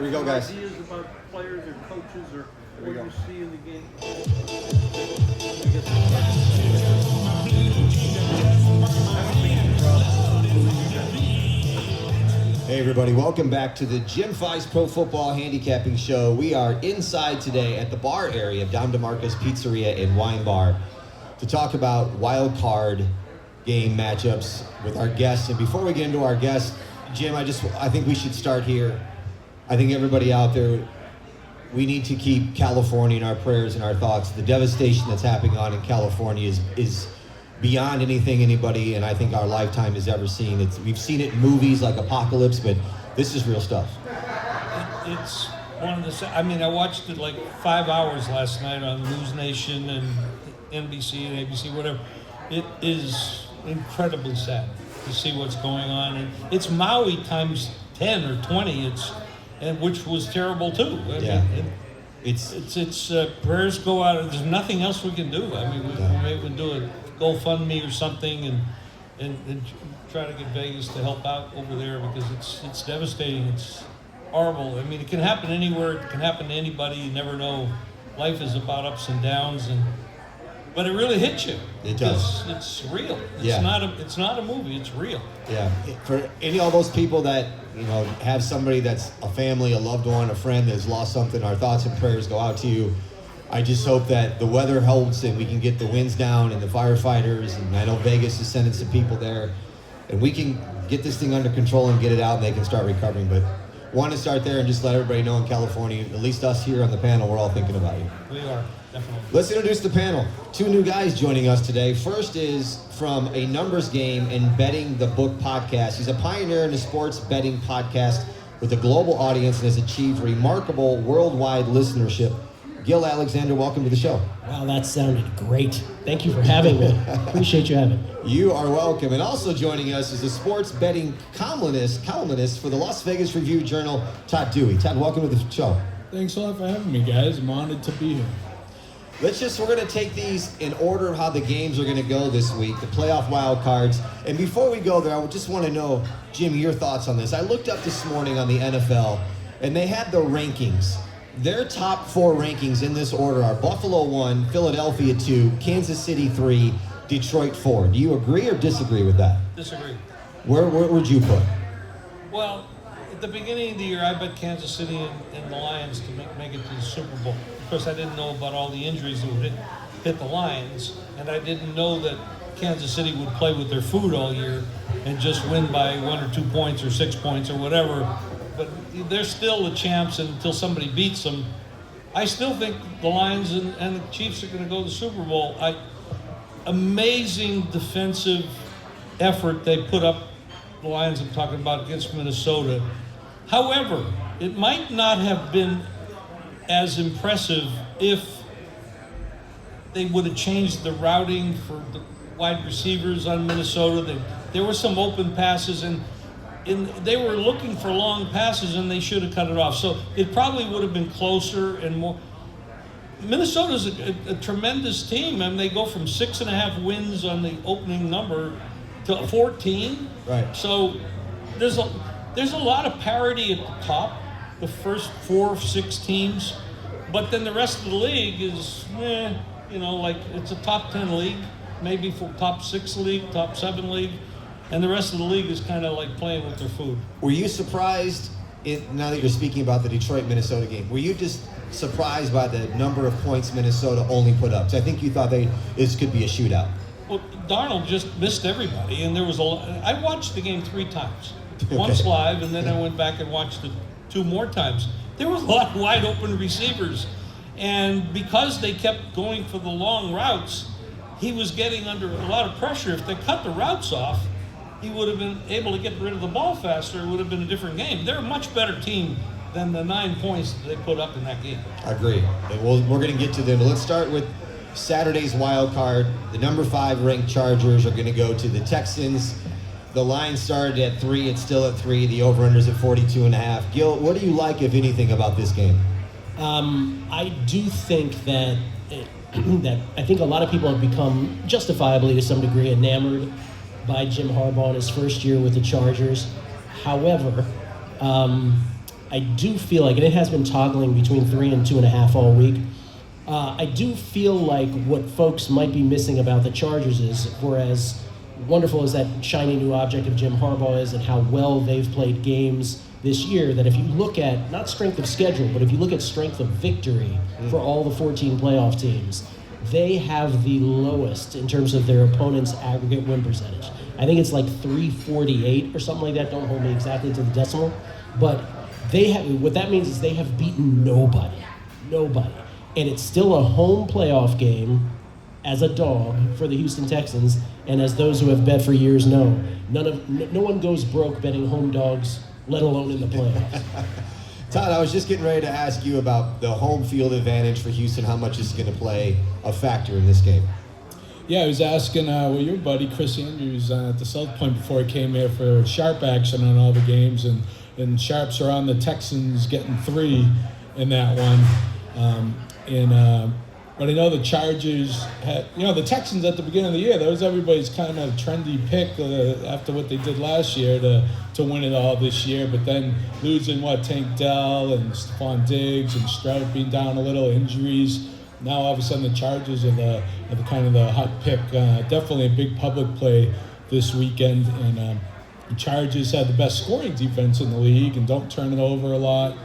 Here we go, guys. Ideas about players or coaches or what you see in the game. Hey everybody, welcome back to the Jim Feist Pro Football Handicapping Show. We are inside today at the bar area of DeMarco's Pizzeria and Wine Bar to talk about wild card game matchups with our guests. And before we get into our guests, Jim, I think we should start here. I think everybody out there, we need to keep California in our prayers and our thoughts. The devastation that's happening in California is beyond anything anybody in I think our lifetime has ever seen. We've seen it in movies like Apocalypse, but this is real stuff. It's one of the. I mean, I watched it like 5 hours last night on News Nation and NBC and ABC, whatever. It is incredibly sad to see what's going on, and it's Maui times 10 or 20. Which was terrible too. It's prayers go out. There's nothing else we can do. I mean, we maybe would do a GoFundMe or something and try to get Vegas to help out over there because it's devastating. It's horrible. I mean, it can happen anywhere. It can happen to anybody. You never know. Life is about ups and downs, but it really hits you. It does. It's real. It's not a movie. It's real. Yeah. For all those people that have somebody that's a family, a loved one, a friend that has lost something, our thoughts and prayers go out to you. I just hope that the weather helps and we can get the winds down and the firefighters, and I know Vegas is sending some people there, and we can get this thing under control and get it out and they can start recovering. But want to start there and just let everybody know in California, at least us here on the panel, we're all thinking about you. We are, definitely. Let's introduce the panel. 2 new guys joining us today. First is from a numbers game and betting the book podcast. He's a pioneer in the sports betting podcast with a global audience and has achieved remarkable worldwide listenership. Gil Alexander, welcome to the show. Wow, that sounded great. Thank you for having me. Appreciate you having me. You are welcome. And also joining us is a sports betting columnist for the Las Vegas Review-Journal, Todd Dewey. Todd, welcome to the show. Thanks a lot for having me, guys. I'm honored to be here. We're going to take these in order of how the games are going to go this week, the playoff wild cards. And before we go there, I just want to know, Jim, your thoughts on this. I looked up this morning on the NFL, and they had the rankings. Their top 4 rankings in this order are Buffalo 1, Philadelphia 2, Kansas City 3, Detroit 4. Do you agree or disagree with that? Disagree. Where would you put? Well, at the beginning of the year, I bet Kansas City and the Lions to make it to the Super Bowl. Of course, I didn't know about all the injuries that would hit the Lions, and I didn't know that Kansas City would play with their food all year and just win by 1 or 2 points or 6 points or whatever. But they're still the champs until somebody beats them. I still think the Lions and the Chiefs are going to go to the Super Bowl. Amazing defensive effort they put up, the Lions I'm talking about, against Minnesota. However, it might not have been as impressive if they would have changed the routing for the wide receivers on Minnesota. There were some open passes, and they were looking for long passes, and they should have cut it off. So it probably would have been closer and more. Minnesota's a tremendous team, and they go from 6.5 wins on the opening number to 14. Right. So there's a lot of parity at the top, the first 4 or 6 teams, but then the rest of the league is, like it's a top 10 league, maybe for top 6 league, top 7 league. And the rest of the league is kind of like playing with their food. Were you surprised, now that you're speaking about the Detroit-Minnesota game, were you just surprised by the number of points Minnesota only put up? So I think you thought this could be a shootout. Well, Darnold just missed everybody, and there was I watched the game 3 times. Once live, and then I went back and watched it 2 more times. There was a lot of wide open receivers. And because they kept going for the long routes, he was getting under a lot of pressure. If they cut the routes off, he would have been able to get rid of the ball faster. It would have been a different game. They're a much better team than the 9 points that they put up in that game. I agree. We're going to get to them. But let's start with Saturday's wild card. The number 5 ranked Chargers are going to go to the Texans. The line started at 3. It's still at 3. The over-under's at 42.5. Gil, what do you like, if anything, about this game? I do think that I think a lot of people have become, justifiably to some degree, enamored by Jim Harbaugh in his first year with the Chargers. However, I do feel like, and it has been toggling between 3 and 2.5 all week. I do feel like what folks might be missing about the Chargers is, whereas wonderful as that shiny new object of Jim Harbaugh is and how well they've played games this year, that if you look at, not strength of schedule, but if you look at strength of victory for all the 14 playoff teams, they have the lowest in terms of their opponent's aggregate win percentage. I think it's like 348 or something like that. Don't hold me exactly to the decimal. But they have, what that means is they have beaten nobody. And it's still a home playoff game as a dog for the Houston Texans. And as those who have bet for years know, no one goes broke betting home dogs, let alone in the playoffs. Todd, I was just getting ready to ask you about the home field advantage for Houston. How much is going to play a factor in this game? Yeah, I was asking your buddy Chris Andrews at the South Point before he came here for sharp action on all the games, and sharps are on the Texans getting 3 in that one. But I know the Chargers had, the Texans at the beginning of the year, that was everybody's kind of trendy pick after what they did last year to win it all this year. But then losing Tank Dell and Stephon Diggs and Stroud being down a little, injuries. Now all of a sudden the Chargers are the kind of the hot pick. Definitely a big public play this weekend. And the Chargers had the best scoring defense in the league and don't turn it over a lot.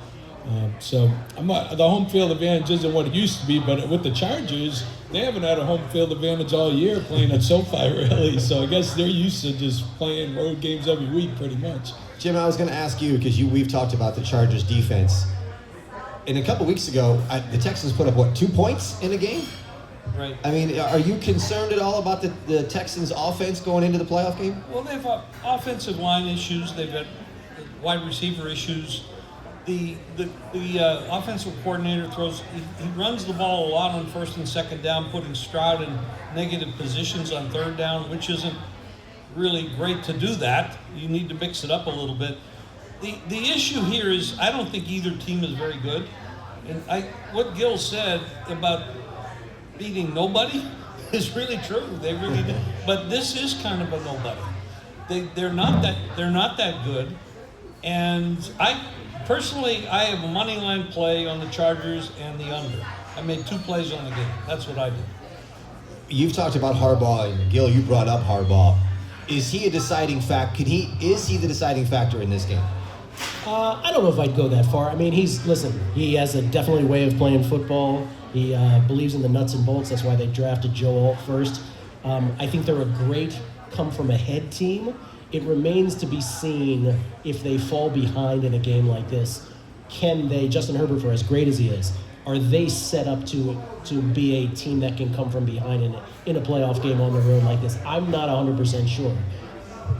So the home field advantage isn't what it used to be, but with the Chargers, they haven't had a home field advantage all year playing at SoFi, really. So I guess they're used to just playing road games every week, pretty much. Jim, I was going to ask you, because we've talked about the Chargers defense. And a couple weeks ago, the Texans put up, 2 points in a game? Right. I mean, are you concerned at all about the Texans' offense going into the playoff game? Well, they have offensive line issues. They've got wide receiver issues. The offensive coordinator he runs the ball a lot on first and second down, putting Stroud in negative positions on third down, which isn't really great to do that. You need to mix it up a little bit. The issue here is I don't think either team is very good. And what Gil said about beating nobody is really true. They really did. But this is kind of a nobody. They're not that good. And Personally, I have a money line play on the Chargers and the under. I made 2 plays on the game. That's what I did. You've talked about Harbaugh, and Gil, you brought up Harbaugh. Is he a deciding factor? Is he the deciding factor in this game? I don't know if I'd go that far. I mean, he has a definitely way of playing football. He believes in the nuts and bolts. That's why they drafted Joe Alt first. I think they're a great come-from-ahead team. It remains to be seen if they fall behind in a game like this. Can they, Justin Herbert, for as great as he is, are they set up to be a team that can come from behind in a playoff game on the road like this? I'm not 100% sure.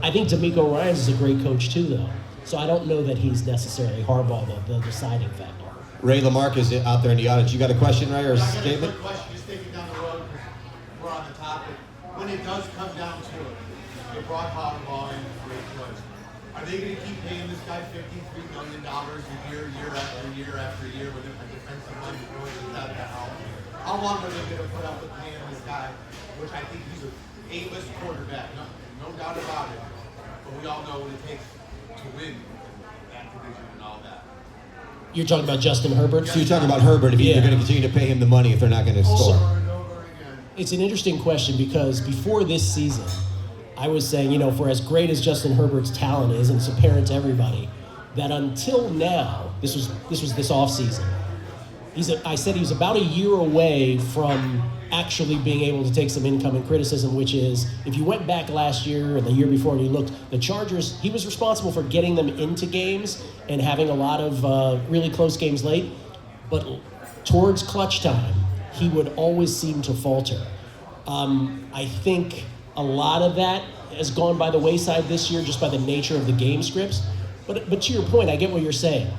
I think DeMarco Ryans is a great coach too, though. So I don't know that he's necessarily Harbaugh, the deciding factor. Ray Lamarck is out there in the audience. You got a question, Ray, or a statement? Quick question, just thinking down the road, because we're on the topic. When it does come down to it, you brought Harbaugh in for a choice. Are they going to keep paying this guy $53 million a year after year with a defensive line coach without that help? How long are they going to put up with paying this guy, which I think he's an A-list quarterback, no doubt about it. But we all know what it takes to win that division and all that. You're talking about Justin Herbert? So you're talking about Herbert, if they're going to continue to pay him the money if they're not going to score. Over and over again. It's an interesting question because before this season, I was saying, for as great as Justin Herbert's talent is, and it's apparent to everybody, that until now, this was this offseason, I said he was about a year away from actually being able to take some incoming criticism, which is, if you went back last year and the year before and you looked, the Chargers, he was responsible for getting them into games and having a lot of really close games late, but towards clutch time, he would always seem to falter. I think a lot of that has gone by the wayside this year just by the nature of the game scripts. But to your point, I get what you're saying.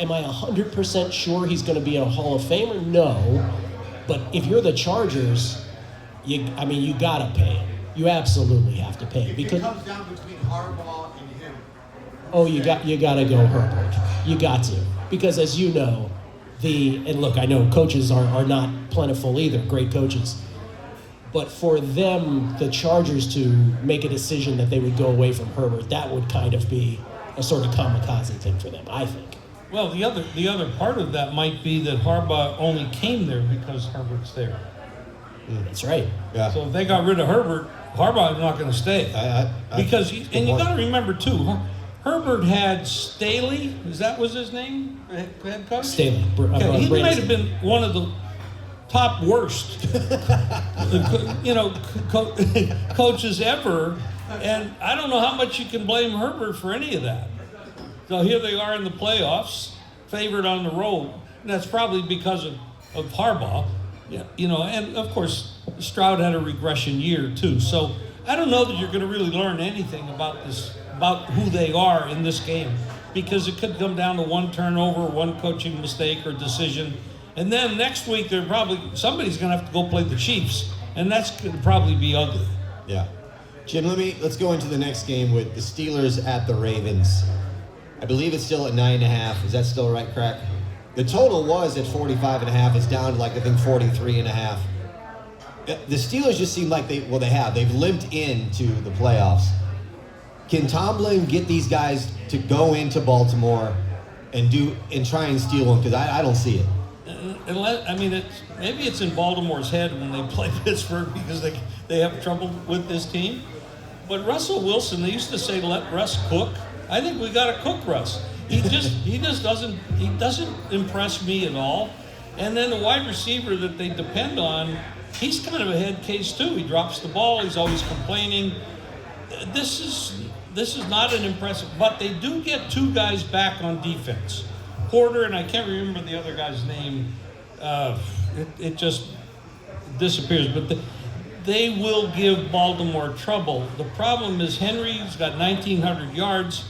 Am I 100% sure he's going to be a Hall of Famer? No. But if you're the Chargers, you got to pay him. You absolutely have to pay him. If it comes down between Harbaugh and him. Oh, you got to go Herbert. You got to. Because as you know, and look, I know coaches are not plentiful either, great coaches. But for them, the Chargers, to make a decision that they would go away from Herbert, that would kind of be a sort of kamikaze thing for them, I think. Well, the other part of that might be that Harbaugh only came there because Herbert's there. That's right. Yeah. So if they got rid of Herbert, Harbaugh's not going to stay. Because you got to remember too, Herbert had Staley. That was his name, head coach. Staley. He might have been one of the top worst, coaches ever. And I don't know how much you can blame Herbert for any of that. So here they are in the playoffs, favored on the road. And that's probably because of Harbaugh. Yeah, and of course, Stroud had a regression year too. So I don't know that you're going to really learn anything about who they are in this game, because it could come down to one turnover, one coaching mistake or decision. And then next week, somebody's going to have to go play the Chiefs, and that's going to probably be ugly. Yeah. Jim, let's go into the next game with the Steelers at the Ravens. I believe it's still at 9.5. Is that still right, Crack? The total was at 45.5. It's down to I think 43.5. The Steelers just seem like they've limped into the playoffs. Can Tomlin get these guys to go into Baltimore and try and steal them? Because I don't see it. Maybe it's in Baltimore's head when they play Pittsburgh because they have trouble with this team. But Russell Wilson, they used to say, let Russ cook. I think we got to cook Russ. He just doesn't impress me at all. And then the wide receiver that they depend on, he's kind of a head case too. He drops the ball. He's always complaining. This is not an impressive, but they do get two guys back on defense. Porter, and I can't remember the other guy's name. It just disappears. But they will give Baltimore trouble. The problem is Henry's got 1,900 yards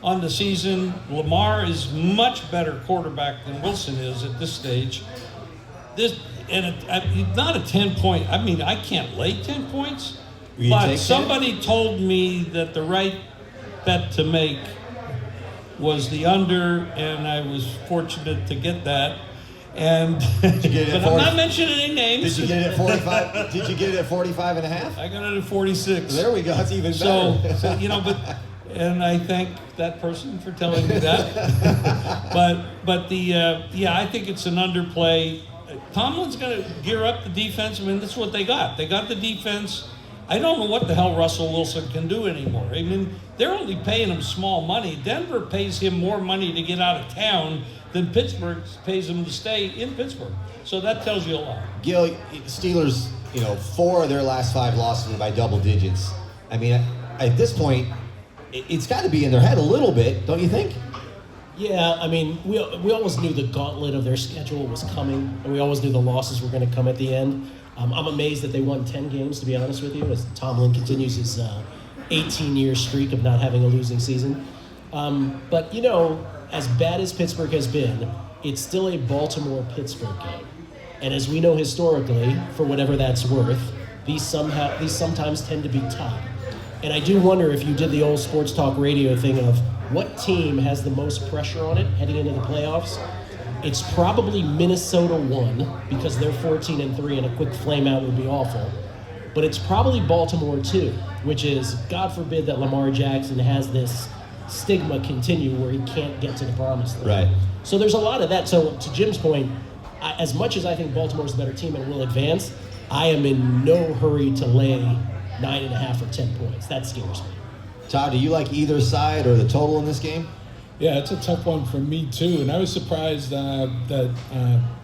on the season. Lamar is much better quarterback than Wilson is at this stage. Not a 10-point. I can't lay 10 points. But somebody told me that the right bet to make was the under, and I was fortunate to get that. And Did you get it but I'm not mentioning any names. Did you get it at 45? Did you get it at 45.5? I got it at 46. There we go. That's even better. And I thank that person for telling me that. I think it's an underplay. Tomlin's going to gear up the defense. That's what they got. They got the defense. I don't know what the hell Russell Wilson can do anymore. They're only paying him small money. Denver pays him more money to get out of town than Pittsburgh pays him to stay in Pittsburgh. So that tells you a lot. Gil, Steelers, 4 of their last 5 losses were by double digits. At this point, it's got to be in their head a little bit, don't you think? Yeah, we always knew the gauntlet of their schedule was coming, and we always knew the losses were going to come at the end. I'm amazed that they won 10 games, to be honest with you, as Tomlin continues his 18-year streak of not having a losing season. But, as bad as Pittsburgh has been, it's still a Baltimore-Pittsburgh game. And as we know historically, for whatever that's worth, these sometimes tend to be tied. And I do wonder if you did the old sports talk radio thing of what team has the most pressure on it heading into the playoffs. It's probably Minnesota 1 because they're 14-3 and a quick flame out would be awful. But it's probably Baltimore 2, which is, God forbid that Lamar Jackson has this stigma continue where he can't get to the promised land. Right. So there's a lot of that. So to Jim's point, as much as I think Baltimore's a better team and will advance, I am in no hurry to lay 9.5 or 10 points. That scares me. Todd, do you like either side or the total in this game? Yeah, it's a tough one for me too, and I was surprised that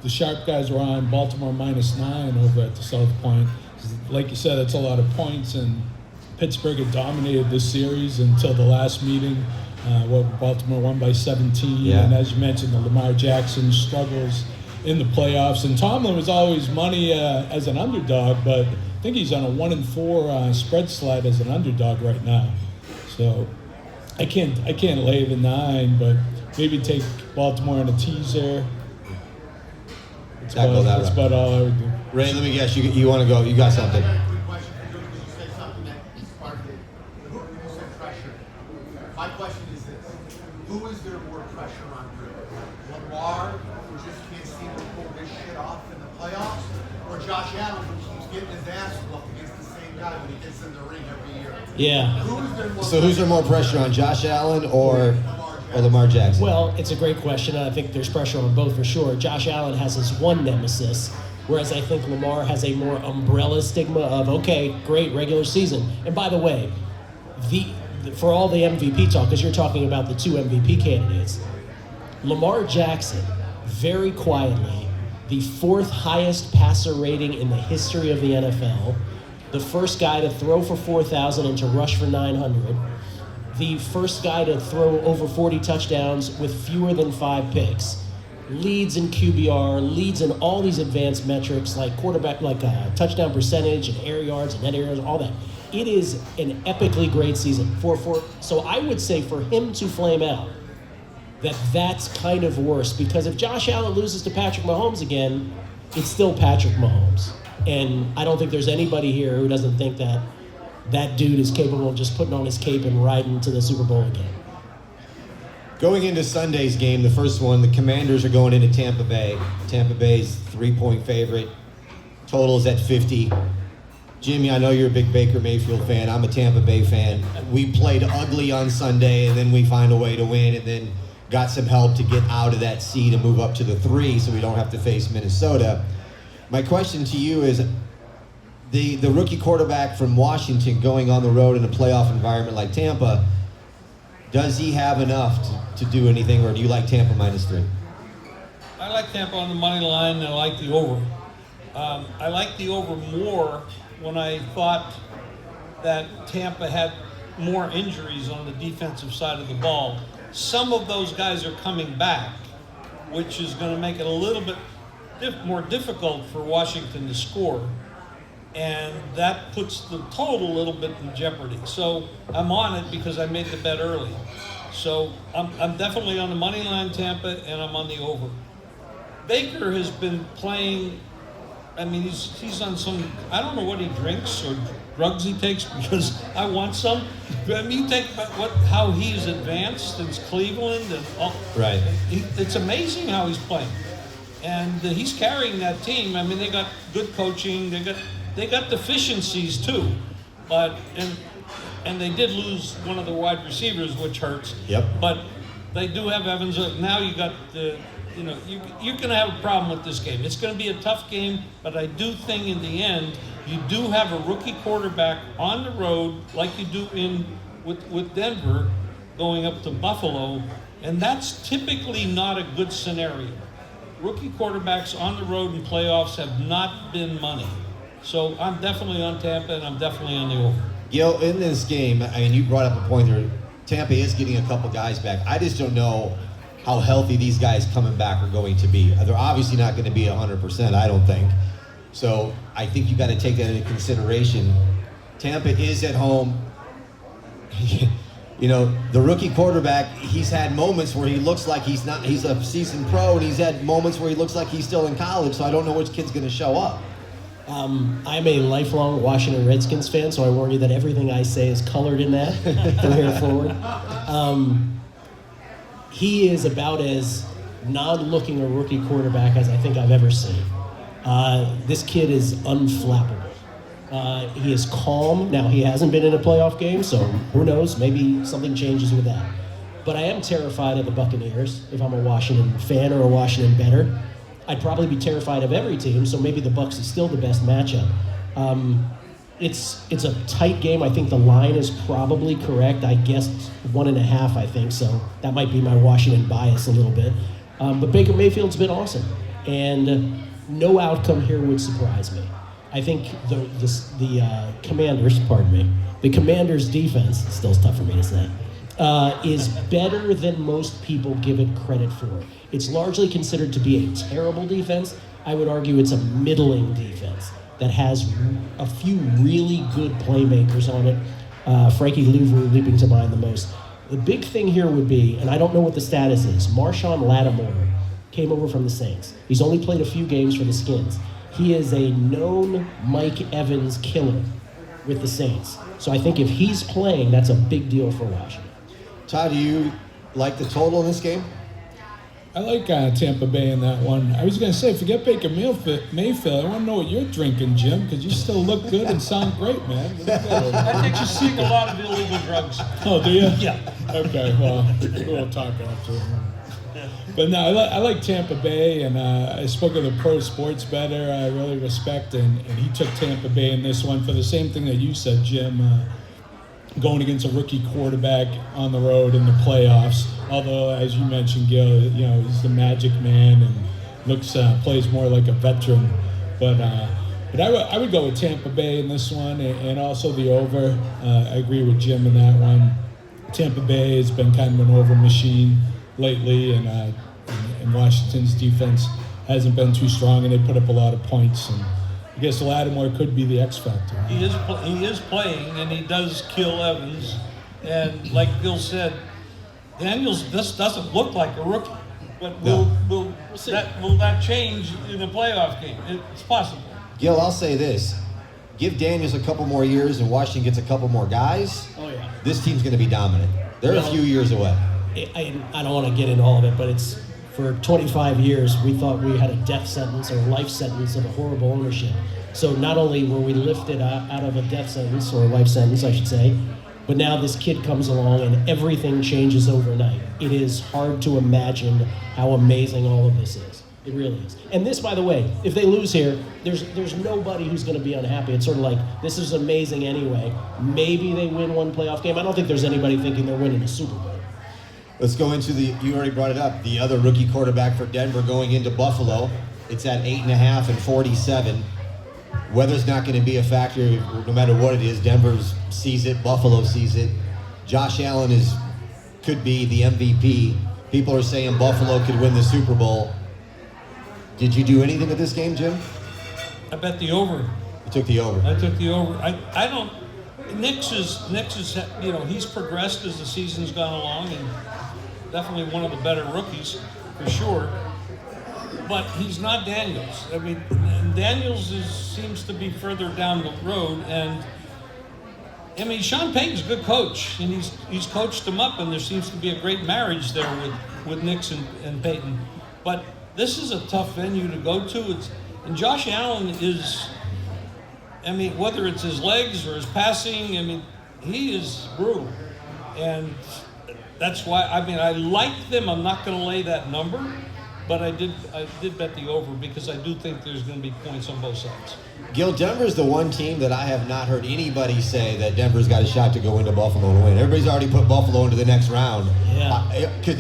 the sharp guys were on Baltimore -9 over at the South Point. Like you said, it's a lot of points, and Pittsburgh had dominated this series until the last meeting. Baltimore won by 17, and as you mentioned, the Lamar Jackson struggles in the playoffs. And Tomlin was always money as an underdog, but I think he's on a 1-4 spread slide as an underdog right now. So I can't lay the 9, but maybe take Baltimore in a teaser. That's about all I would do. Ray, let me guess. You want to go? You got something? Good question for you, because you said something that sparked it. You said pressure. My question is this: who is there more pressure on? Lamar, who just can't seem to pull this shit off in the playoffs, or Josh Allen, who keeps getting his ass whooped against the same guy when he gets in the ring every year? Yeah. Who is there more So who's there more pressure on, Josh Allen or? Lamar or Lamar Jackson? Well, it's a great question, and I think there's pressure on both for sure. Josh Allen has his one nemesis, whereas I think Lamar has a more umbrella stigma of, okay, great, regular season. And by the way, for all the MVP talk, because you're talking about the two MVP candidates, Lamar Jackson, very quietly, the 4th highest passer rating in the history of the NFL, the first guy to throw for 4,000 and to rush for 900, the first guy to throw over 40 touchdowns with fewer than 5 picks, leads in QBR, leads in all these advanced metrics like quarterback, like touchdown percentage and air yards and net air yards, all that. It is an epically great season. So I would say for him to flame out, that's kind of worse, because if Josh Allen loses to Patrick Mahomes again, it's still Patrick Mahomes. And I don't think there's anybody here who doesn't think that that dude is capable of just putting on his cape and riding to the Super Bowl again. Going into Sunday's game, the first one, the Commanders are going into Tampa Bay. Tampa Bay's 3-point favorite. Total's at 50. Jimmy, I know you're a big Baker Mayfield fan. I'm a Tampa Bay fan. We played ugly on Sunday, and then we find a way to win, and then got some help to get out of that seed and move up to the 3 so we don't have to face Minnesota. My question to you is, the rookie quarterback from Washington going on the road in a playoff environment like Tampa, does he have enough to do anything, or do you like Tampa -3? I like Tampa on the money line, and I like the over. I like the over more when I thought that Tampa had more injuries on the defensive side of the ball. Some of those guys are coming back, which is going to make it a little bit more difficult for Washington to score, and that puts the total a little bit in jeopardy. So I'm on it because I made the bet early. So I'm definitely on the money line Tampa, and I'm on the over. Baker has been playing. I mean, he's on some, I don't know what he drinks or drugs he takes, because I want some. I mean, you think about how he's advanced since Cleveland and all. Right. It's amazing how he's playing, and he's carrying that team. I mean, they got good coaching. They got deficiencies too, but and they did lose one of the wide receivers, which hurts. Yep. But they do have Evans. Now you got the. You know, you're going to have a problem with this game. It's going to be a tough game, but I do think in the end, you do have a rookie quarterback on the road, like you do with Denver, going up to Buffalo, and that's typically not a good scenario. Rookie quarterbacks on the road in playoffs have not been money. So I'm definitely on Tampa, and I'm definitely on the over. You know, in this game, I mean, you brought up a point there. Tampa is getting a couple guys back. I just don't know how healthy these guys coming back are going to be. They're obviously not going to be 100%, I don't think. So I think you got to take that into consideration. Tampa is at home. You know, the rookie quarterback, he's had moments where he looks like he's a seasoned pro, and he's had moments where he looks like he's still in college, so I don't know which kid's going to show up. I'm a lifelong Washington Redskins fan, so I warn you that everything I say is colored in that from here forward. He is about as non-looking a rookie quarterback as I think I've ever seen. This kid is unflappable. He is calm. Now, he hasn't been in a playoff game, so who knows? Maybe something changes with that. But I am terrified of the Buccaneers if I'm a Washington fan or a Washington bettor. I'd probably be terrified of every team, so maybe the Bucs is still the best matchup. It's a tight game. I think the line is probably correct. I guessed 1.5, I think, so that might be my Washington bias a little bit. But Baker Mayfield's been awesome, and no outcome here would surprise me. I think the Commanders, the Commanders' defense, still tough for me to say, is better than most people give it credit for. It's largely considered to be a terrible defense. I would argue it's a middling defense that has a few really good playmakers on it. Frankie Louvu leaping to mind the most. The big thing here would be, and I don't know what the status is, Marshawn Lattimore came over from the Saints. He's only played a few games for the Skins. He is a known Mike Evans killer with the Saints. So I think if he's playing, that's a big deal for Washington. Todd, do you like the total in this game? I like Tampa Bay in that one. I was going to say, forget Baker Mayfield. I want to know what you're drinking, Jim, because you still look good and sound great, man. I think you take a lot of illegal drugs. Oh, do you? Yeah. Okay, well, we'll talk after. But no, I like Tampa Bay, and I spoke of the pro sports bettor I really respect, and he took Tampa Bay in this one for the same thing that you said, Jim, going against a rookie quarterback on the road in the playoffs. Although, as you mentioned, Gil, he's the magic man and plays more like a veteran. But I would go with Tampa Bay in this one, and also the over. I agree with Jim in that one. Tampa Bay has been kind of an over machine lately, and Washington's defense hasn't been too strong, and they put up a lot of points. And I guess Lattimore could be the X factor. He is playing, and he does kill Evans. And like Bill said, Daniels just doesn't look like a rookie. But will that change in a playoff game? It's possible. Gil, I'll say this. Give Daniels a couple more years and Washington gets a couple more guys. Oh, yeah. This team's going to be dominant. They're a few years away. I don't want to get into all of it, but it's for 25 years we thought we had a death sentence or a life sentence of a horrible ownership. So not only were we lifted out of a death sentence or a life sentence, I should say, but now this kid comes along and everything changes overnight. It is hard to imagine how amazing all of this is. It really is. And this, by the way, if they lose here, there's nobody who's going to be unhappy. It's sort of like, this is amazing anyway. Maybe they win one playoff game. I don't think there's anybody thinking they're winning a Super Bowl. Let's go into you already brought it up, the other rookie quarterback for Denver going into Buffalo. It's at 8.5 and 47. Weather's not going to be a factor no matter what it is. Denver sees it, Buffalo sees it. Josh Allen could be the MVP. People are saying Buffalo could win the Super Bowl. Did you do anything with this game, Jim? I bet the over. You took the over. I took the over. I don't. Knicks is he's progressed as the season's gone along, and definitely one of the better rookies for sure. But he's not Daniels. I mean, Daniels seems to be further down the road, and I mean, Sean Payton's a good coach, and he's coached them up, and there seems to be a great marriage there with Knicks and Payton. But this is a tough venue to go to. And Josh Allen is, I mean, whether it's his legs or his passing, I mean, he is brutal. And that's why, I mean, I like them. I'm not going to lay that number, but I did bet the over because I do think there's going to be points on both sides. Gil, Denver's the one team that I have not heard anybody say that Denver's got a shot to go into Buffalo and win. Everybody's already put Buffalo into the next round. Yeah.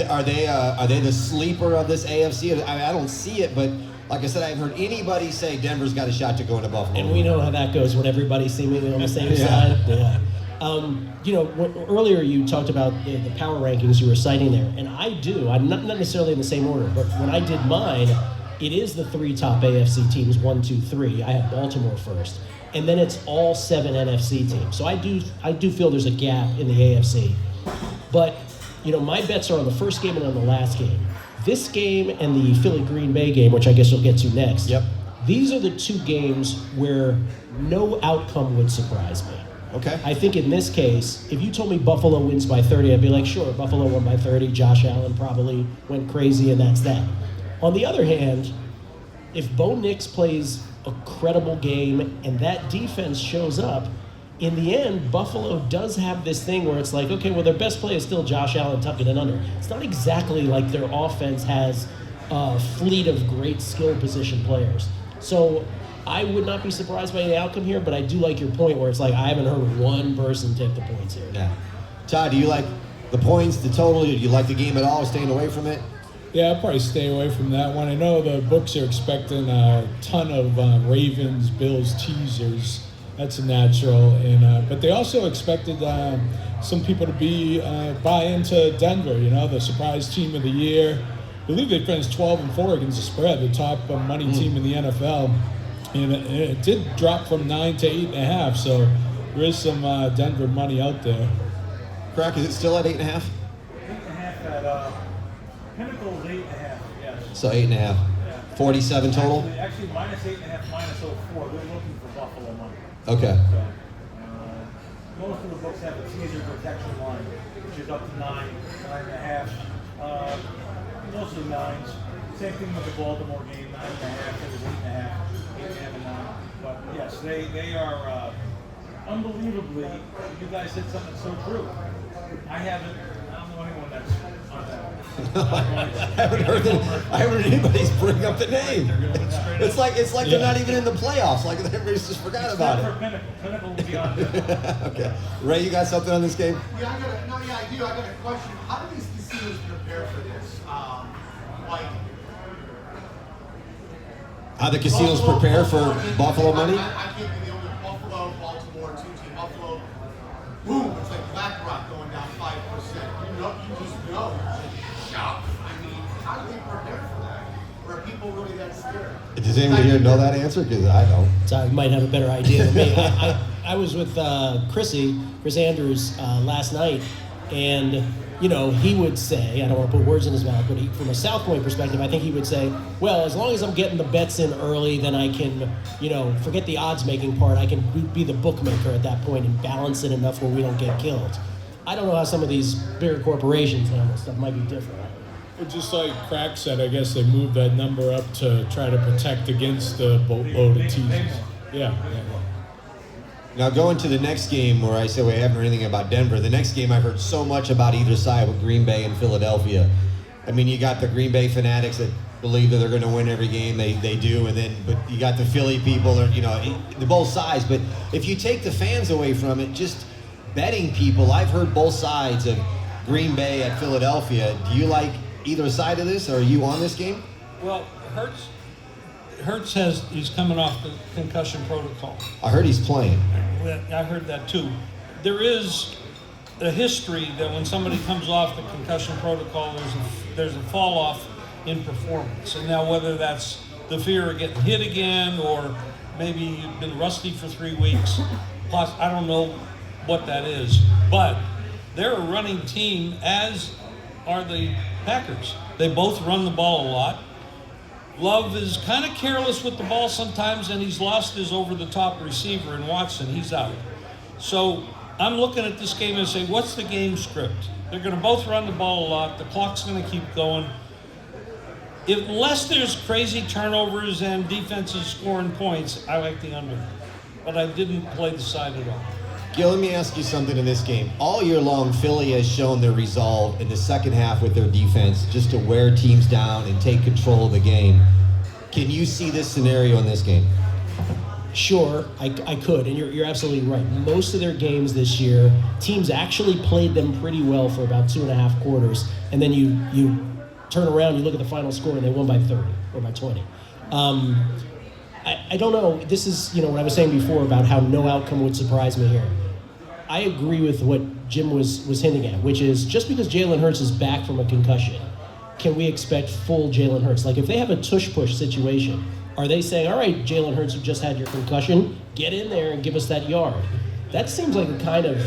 Are they the sleeper of this AFC? I mean, I don't see it, but like I said, I haven't heard anybody say Denver's got a shot to go into Buffalo. And we know how that goes when everybody's seemingly on the same side. Yeah. Earlier you talked about the power rankings you were citing there, and I do. I'm not necessarily in the same order, but when I did mine, it is the three top AFC teams, 1, 2, 3. I have Baltimore first, and then it's all 7 NFC teams. So I do feel there's a gap in the AFC, but my bets are on the first game and on the last game. This game and the Philly Green Bay game, which I guess you'll get to next. Yep. These are the two games where no outcome would surprise me. Okay. I think in this case, if you told me Buffalo wins by 30, I'd be like, sure, Buffalo won by 30. Josh Allen probably went crazy, and that's that. On the other hand, if Bo Nix plays a credible game and that defense shows up, in the end, Buffalo does have this thing where it's like, okay, well, their best play is still Josh Allen tucking it under. It's not exactly like their offense has a fleet of great skill position players. So I would not be surprised by the outcome here, but I do like your point where it's like I haven't heard one person take the points here. Yeah. Todd, do you like the points, the total? Do you like the game at all, staying away from it? Yeah, I'll probably stay away from that one. I know the books are expecting a ton of Ravens, Bills teasers. That's a natural, and but they also expected some people to buy into Denver. The surprise team of the year. I believe they finished 12-4 against the spread, the top money team in the NFL, and it did drop from 9 to 8.5. So there is some Denver money out there. Crack, is it still at 8.5? 8.5 at Pinnacle is 8.5. Yes. So 8.5. Yeah. 47 total. Actually, minus 8.5, minus 04. They're looking for Buffalo money. Okay. So, most of the books have a teaser protection line, which is up to 9.5. mostly nines. Same thing with the Baltimore game, 9.5. It was 8.5, 8.5 and 9. But yes, they are unbelievably. You guys said something so true. I don't know anyone that's on that. I haven't heard anybody's bring up the name. It's like they're not even in the playoffs. Like everybody's just forgot about Except it. for Pinnacle. Pinnacle will be on there. Okay, Ray, you got something on this game? Yeah, I do. I got a question. How do these casinos prepare for this? Like, How the casinos prepare for Buffalo money? I can't be the only Buffalo, Baltimore, two-team Buffalo. Boom! It's like BlackRock going down 5%. You just know. Shock. I mean, how do they prepare for that? Or are people really that scared? Does anybody here know that answer? Because I don't. So I might have a better idea than me. I was with Chris Andrews last night, and he would say, I don't want to put words in his mouth, but from a South Point perspective, I think he would say, well, as long as I'm getting the bets in early, then I can, forget the odds making part. I can be the bookmaker at that point and balance it enough where we don't get killed. I don't know how some of these bigger corporations handle stuff. Might be different. Well, just like Crack said, I guess they moved that number up to try to protect against the boatload of teasers. Yeah. Now going to the next game where I say we haven't heard anything about Denver. The next game I've heard so much about either side with Green Bay and Philadelphia. I mean, you got the Green Bay fanatics that believe that they're going to win every game. They do, but you got the Philly people that the both sides. But if you take the fans away from it, just betting people, I've heard both sides of Green Bay at Philadelphia. Do you like either side of this, or are you on this game? Well, Hurts he's coming off the concussion protocol. I heard he's playing. I heard that too. There is a history that when somebody comes off the concussion protocol, there's a fall off in performance. And now whether that's the fear of getting hit again, or maybe you've been rusty for 3 weeks, plus I don't know what that is. But they're a running team, as are the Packers. They both run the ball a lot. Love is kind of careless with the ball sometimes, and he's lost his over-the-top receiver in Watson. He's out. So I'm looking at this game and say, what's the game script? They're going to both run the ball a lot. The clock's going to keep going. Unless there's crazy turnovers and defenses scoring points, I like the under. But I didn't play the side at all. Gil, let me ask you something in this game. All year long, Philly has shown their resolve in the second half with their defense just to wear teams down and take control of the game. Can you see this scenario in this game? Sure, I could, and you're absolutely right. Most of their games this year, teams actually played them pretty well for about 2.5 quarters, and then you turn around, you look at the final score, and they won by 30 or by 20. I don't know. This is what I was saying before about how no outcome would surprise me here. I agree with what Jim was hinting at, which is just because Jalen Hurts is back from a concussion, can we expect full Jalen Hurts? Like if they have a tush-push situation, are they saying, all right, Jalen Hurts, you just had your concussion, get in there and give us that yard? That seems like a kind of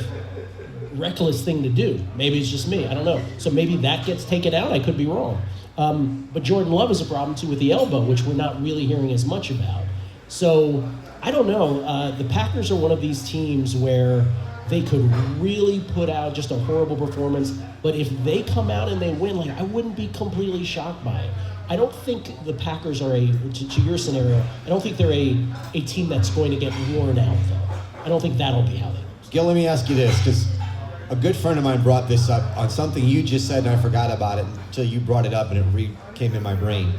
reckless thing to do. Maybe it's just me. I don't know. So maybe that gets taken out. I could be wrong. But Jordan Love is a problem too with the elbow, which we're not really hearing as much about. So I don't know. The Packers are one of these teams where they could really put out just a horrible performance, but if they come out and they win, I wouldn't be completely shocked by it. I don't think the Packers are to your scenario, I don't think they're a team that's going to get worn out, though. I don't think that'll be how they lose. Gil, let me ask you this, because a good friend of mine brought this up on something you just said, and I forgot about it until you brought it up, and it came in my brain.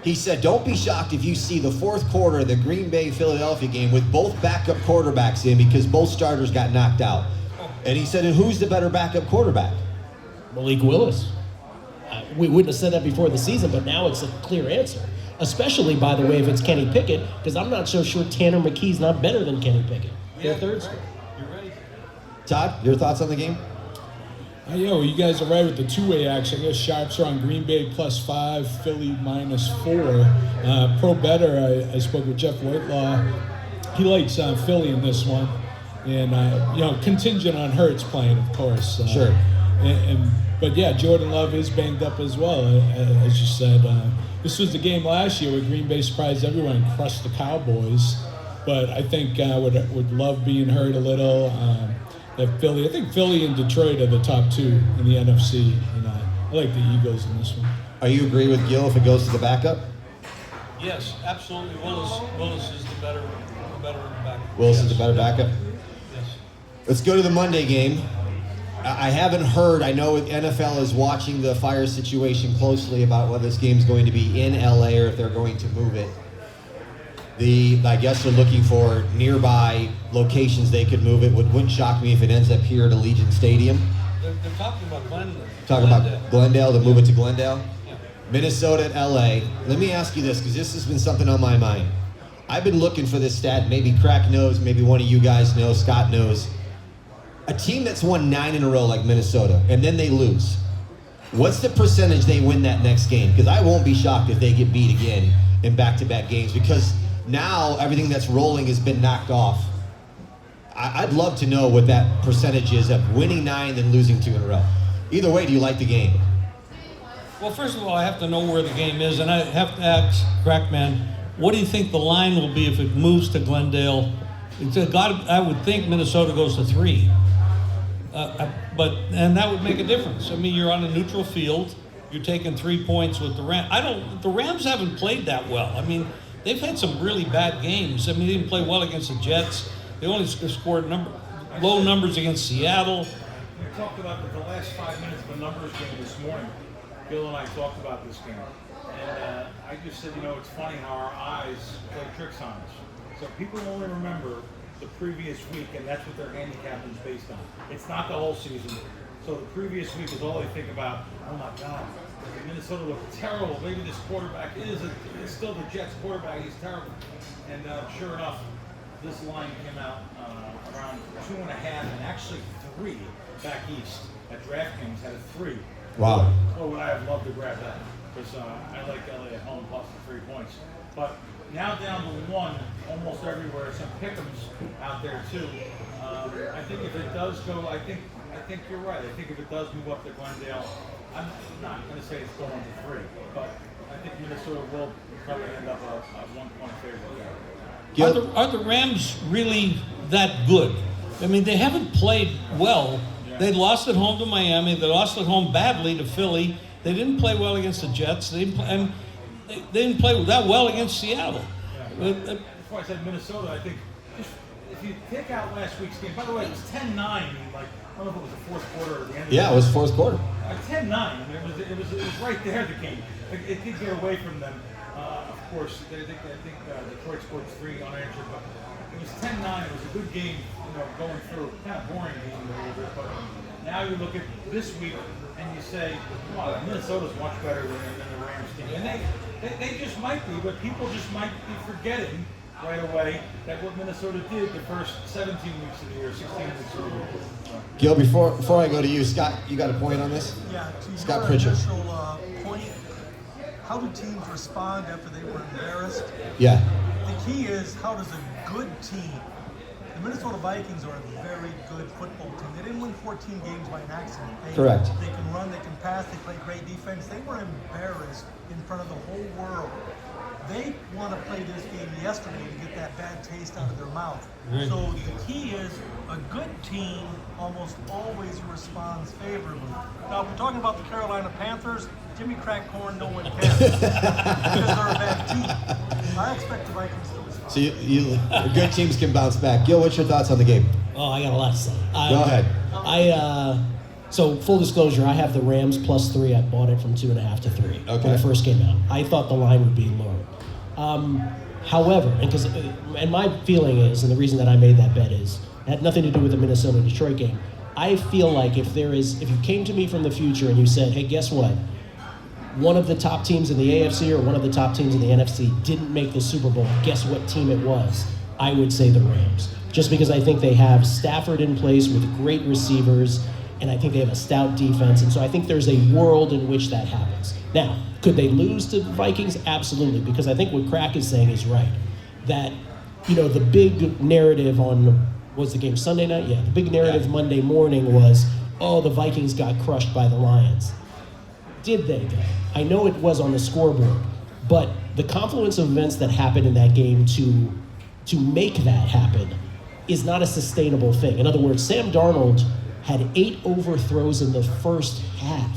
He said, don't be shocked if you see the fourth quarter of the Green Bay-Philadelphia game with both backup quarterbacks in because both starters got knocked out. And he said, and who's the better backup quarterback? Malik Willis. We wouldn't have said that before the season, but now it's a clear answer. Especially, by the way, if it's Kenny Pickett, because I'm not so sure Tanner McKee's not better than Kenny Pickett. Their third string. You're right. Todd, your thoughts on the game? Well, you guys are right with the two-way action. I guess sharps are on Green Bay +5, Philly -4. Pro Better, I spoke with Jeff Whitelaw. He likes Philly in this one. And, contingent on Hurts playing, of course. Sure. But yeah, Jordan Love is banged up as well, as you said. This was the game last year where Green Bay surprised everyone and crushed the Cowboys. But I think with Love being hurt a little, I think Philly and Detroit are the top two in the NFC, and I like the Eagles in this one. Are you agree with Gil if it goes to the backup? Yes, absolutely. Willis is the better backup. Willis Yes. is the better backup? Yes. Let's go to the Monday game. I haven't heard, I know NFL is watching the fire situation closely about whether this game's going to be in LA or if they're going to move it. I guess they're looking for nearby locations they could move it. Wouldn't shock me if it ends up here at Allegiant Stadium. They're talking about Glendale. Talking about Glendale, to move it to Glendale. Yeah. Minnesota at LA. Let me ask you this, because this has been something on my mind. I've been looking for this stat. Maybe Crack knows, maybe one of you guys knows, Scott knows. A team that's won 9 in a row like Minnesota, and then they lose. What's the percentage they win that next game? Because I won't be shocked if they get beat again in back-to-back games, because now everything that's rolling has been knocked off. I'd love to know what that percentage is of winning 9 and losing 2 in a row. Either way, do you like the game? Well, first of all, I have to know where the game is, and I have to ask Crackman, what do you think the line will be if it moves to Glendale? I would think Minnesota goes to 3. And that would make a difference. I mean, you're on a neutral field. You're taking 3 points with the Rams. The Rams haven't played that well. I mean, they've had some really bad games. I mean, they didn't play well against the Jets. They only scored low numbers against Seattle. We talked about the last 5 minutes of the numbers game this morning. Bill and I talked about this game. And I just said, it's funny how our eyes play tricks on us. So people only remember the previous week, and that's what their handicapping is based on. It's not the whole season. So the previous week is all they think about. Oh my God, Minnesota looked terrible. Maybe this quarterback is still the Jets quarterback. He's terrible. And sure enough, this line came out around 2.5 and actually 3 back east. At DraftKings had a 3. Wow. Oh, would I have loved to grab that? Because I like LA at home plus the 3 points. But now down to 1 almost everywhere. Some pick'ems out there too. I think if it does go, I think you're right. I think if it does move up to Glendale, I'm not going to say it's going to 3, but I think Minnesota will probably end up a 1-point favorite. Are the Rams really that good? I mean, they haven't played well. Yeah. They lost at home to Miami. They lost at home badly to Philly. They didn't play well against the Jets. They didn't play that well against Seattle. Yeah. That's why I said Minnesota. I think if you take out last week's game, by the way, it was 10-9. I don't know if it was the fourth quarter or the end of the game. Yeah, it was fourth quarter. 10-9. I mean, it was right there, the game. It did get away from them. Of course, I think Detroit scored 3 unanswered, but it was 10-9. It was a good game, going through. Kind of boring game a little bit, but now you look at this week and you say, wow, Minnesota's much better than the Rams team. And they just might be, but people just might be forgetting right away that what Minnesota did the first 17 weeks of the year, 16 weeks of the year. Gil, before I go to you, Scott, you got a point on this? Yeah, to Scott your Pritchard. initial point, how do teams respond after they were embarrassed? Yeah. The key is, how does a good team, the Minnesota Vikings are a very good football team. They didn't win 14 games by an accident. Correct. They can run, they can pass, they play great defense. They were embarrassed in front of the whole world. They want to play this game yesterday to get that bad taste out of their mouth. Right. So the key is a good team almost always responds favorably. Now, if we're talking about the Carolina Panthers, Jimmy Crackcorn, no one cares because they're a bad team. I expect the Vikings to respond. So good teams can bounce back. Gil, what's your thoughts on the game? Oh, I got a lot to say. Go ahead. So full disclosure, I have the Rams +3. I bought it from 2.5 to 3 when it first came out. I thought the line would be lower. However, and my feeling is, and the reason that I made that bet is, it had nothing to do with the Minnesota-Detroit game. I feel like if you came to me from the future and you said, hey, guess what? One of the top teams in the AFC or one of the top teams in the NFC didn't make the Super Bowl. Guess what team it was? I would say the Rams. Just because I think they have Stafford in place with great receivers, and I think they have a stout defense, and so I think there's a world in which that happens. Now, could they lose to the Vikings? Absolutely, because I think what Crack is saying is right. That, the big narrative was the game Sunday night? Yeah, the big narrative Monday morning was, the Vikings got crushed by the Lions. Did they, though? I know it was on the scoreboard, but the confluence of events that happened in that game to make that happen is not a sustainable thing. In other words, Sam Darnold had 8 overthrows in the first half.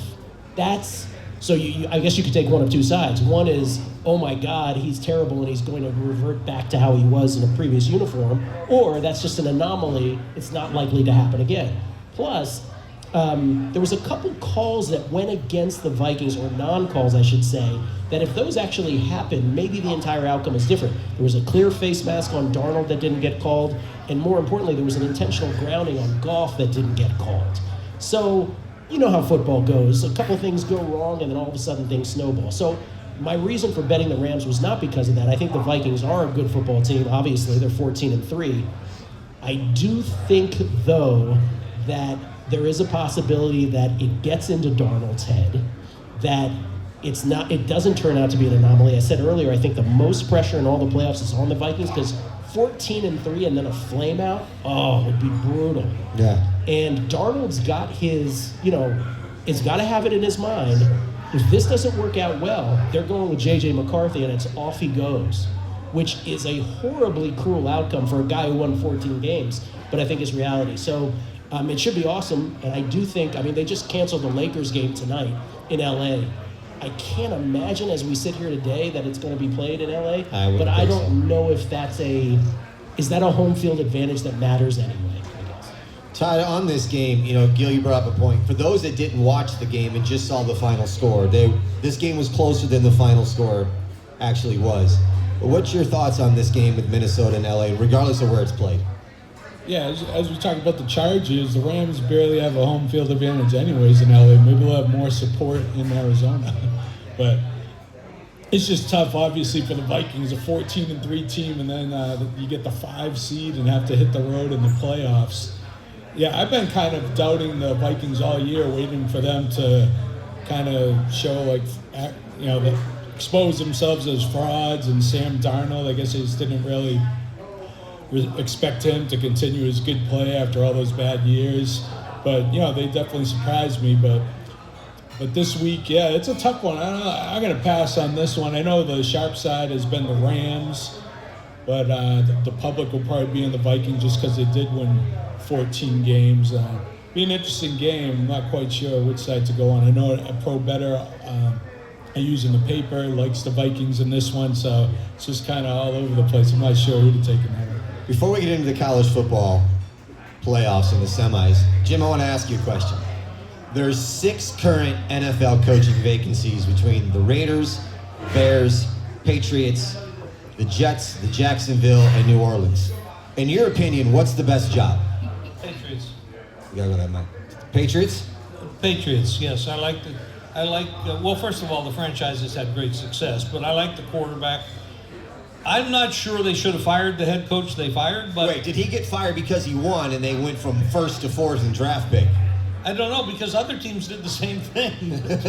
That's So I guess you could take one of two sides. One is, oh my God, he's terrible and he's going to revert back to how he was in a previous uniform, or that's just an anomaly, it's not likely to happen again. Plus, there was a couple calls that went against the Vikings, or non-calls I should say, that if those actually happened, maybe the entire outcome is different. There was a clear face mask on Darnold that didn't get called, and more importantly, there was an intentional grounding on Goff that didn't get called. So, you know how football goes. A couple things go wrong, and then all of a sudden things snowball. So my reason for betting the Rams was not because of that. I think the Vikings are a good football team. Obviously, they're 14-3. I do think, though, that there is a possibility that it gets into Darnold's head, that it doesn't turn out to be an anomaly. I said earlier, I think the most pressure in all the playoffs is on the Vikings, because 14-3 and then a flame out, it would be brutal. Yeah. And Darnold's got his, it's got to have it in his mind. If this doesn't work out well, they're going with J.J. McCarthy, and it's off he goes, which is a horribly cruel outcome for a guy who won 14 games, but I think is reality. So it should be awesome, and I do think, they just canceled the Lakers game tonight in L.A. I can't imagine as we sit here today that it's going to be played in LA, but I don't know if is that a home field advantage that matters anyway, I guess. Todd, on this game, Gil, you brought up a point. For those that didn't watch the game and just saw the final score, this game was closer than the final score actually was. But what's your thoughts on this game with Minnesota and LA, regardless of where it's played? Yeah, as we talk about the Chargers, the Rams barely have a home field advantage anyways in LA. Maybe we'll have more support in Arizona. But it's just tough, obviously, for the Vikings, a 14-3 team, and then you get the 5 seed and have to hit the road in the playoffs. Yeah, I've been kind of doubting the Vikings all year, waiting for them to kind of show, expose themselves as frauds, and Sam Darnold, I guess I just didn't really expect him to continue his good play after all those bad years. But, they definitely surprised me. But this week, yeah, it's a tough one. I'm going to pass on this one. I know the sharp side has been the Rams, but the public will probably be in the Vikings just because they did win 14 games. Be an interesting game. I'm not quite sure which side to go on. I know a pro better I use in the paper likes the Vikings in this one, so it's just kind of all over the place. I'm not sure who to take in that one. Before we get into the college football playoffs and the semis, Jim, I want to ask you a question. There's 6 current NFL coaching vacancies between the Raiders, Bears, Patriots, the Jets, the Jacksonville, and New Orleans. In your opinion, what's the best job? Patriots. You gotta go that, Mike. Patriots? Patriots, yes. Well, first of all, the franchise has had great success, but I like the quarterback. I'm not sure they should have fired the head coach they fired, but... Wait, did he get fired because he won and they went from 1st to 4th in draft pick? I don't know, because other teams did the same thing.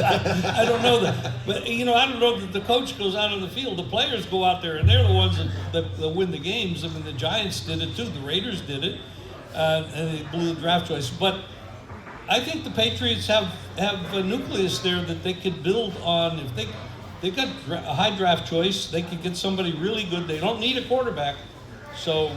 I don't know that. But, I don't know that the coach goes out on the field. The players go out there, and they're the ones that win the games. The Giants did it, too. The Raiders did it, and they blew the draft choice. But I think the Patriots have a nucleus there that they could build on. If they've got a high draft choice, they could get somebody really good. They don't need a quarterback. So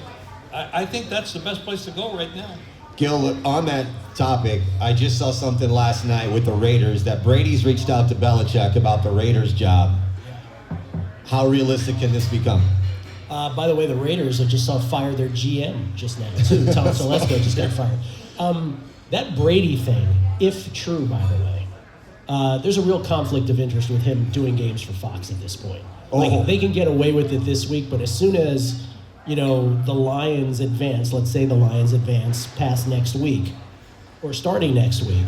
I think that's the best place to go right now. Gil, on that topic, I just saw something last night with the Raiders that Brady's reached out to Belichick about the Raiders job. How realistic can this become? By the way, the Raiders, I just saw fire their GM just now, too. Tom Telesco just got fired. That Brady thing, if true, by the way, there's a real conflict of interest with him doing games for Fox at this point. They can get away with it this week, but as soon as the Lions advance, let's say the Lions advance past next week or starting next week,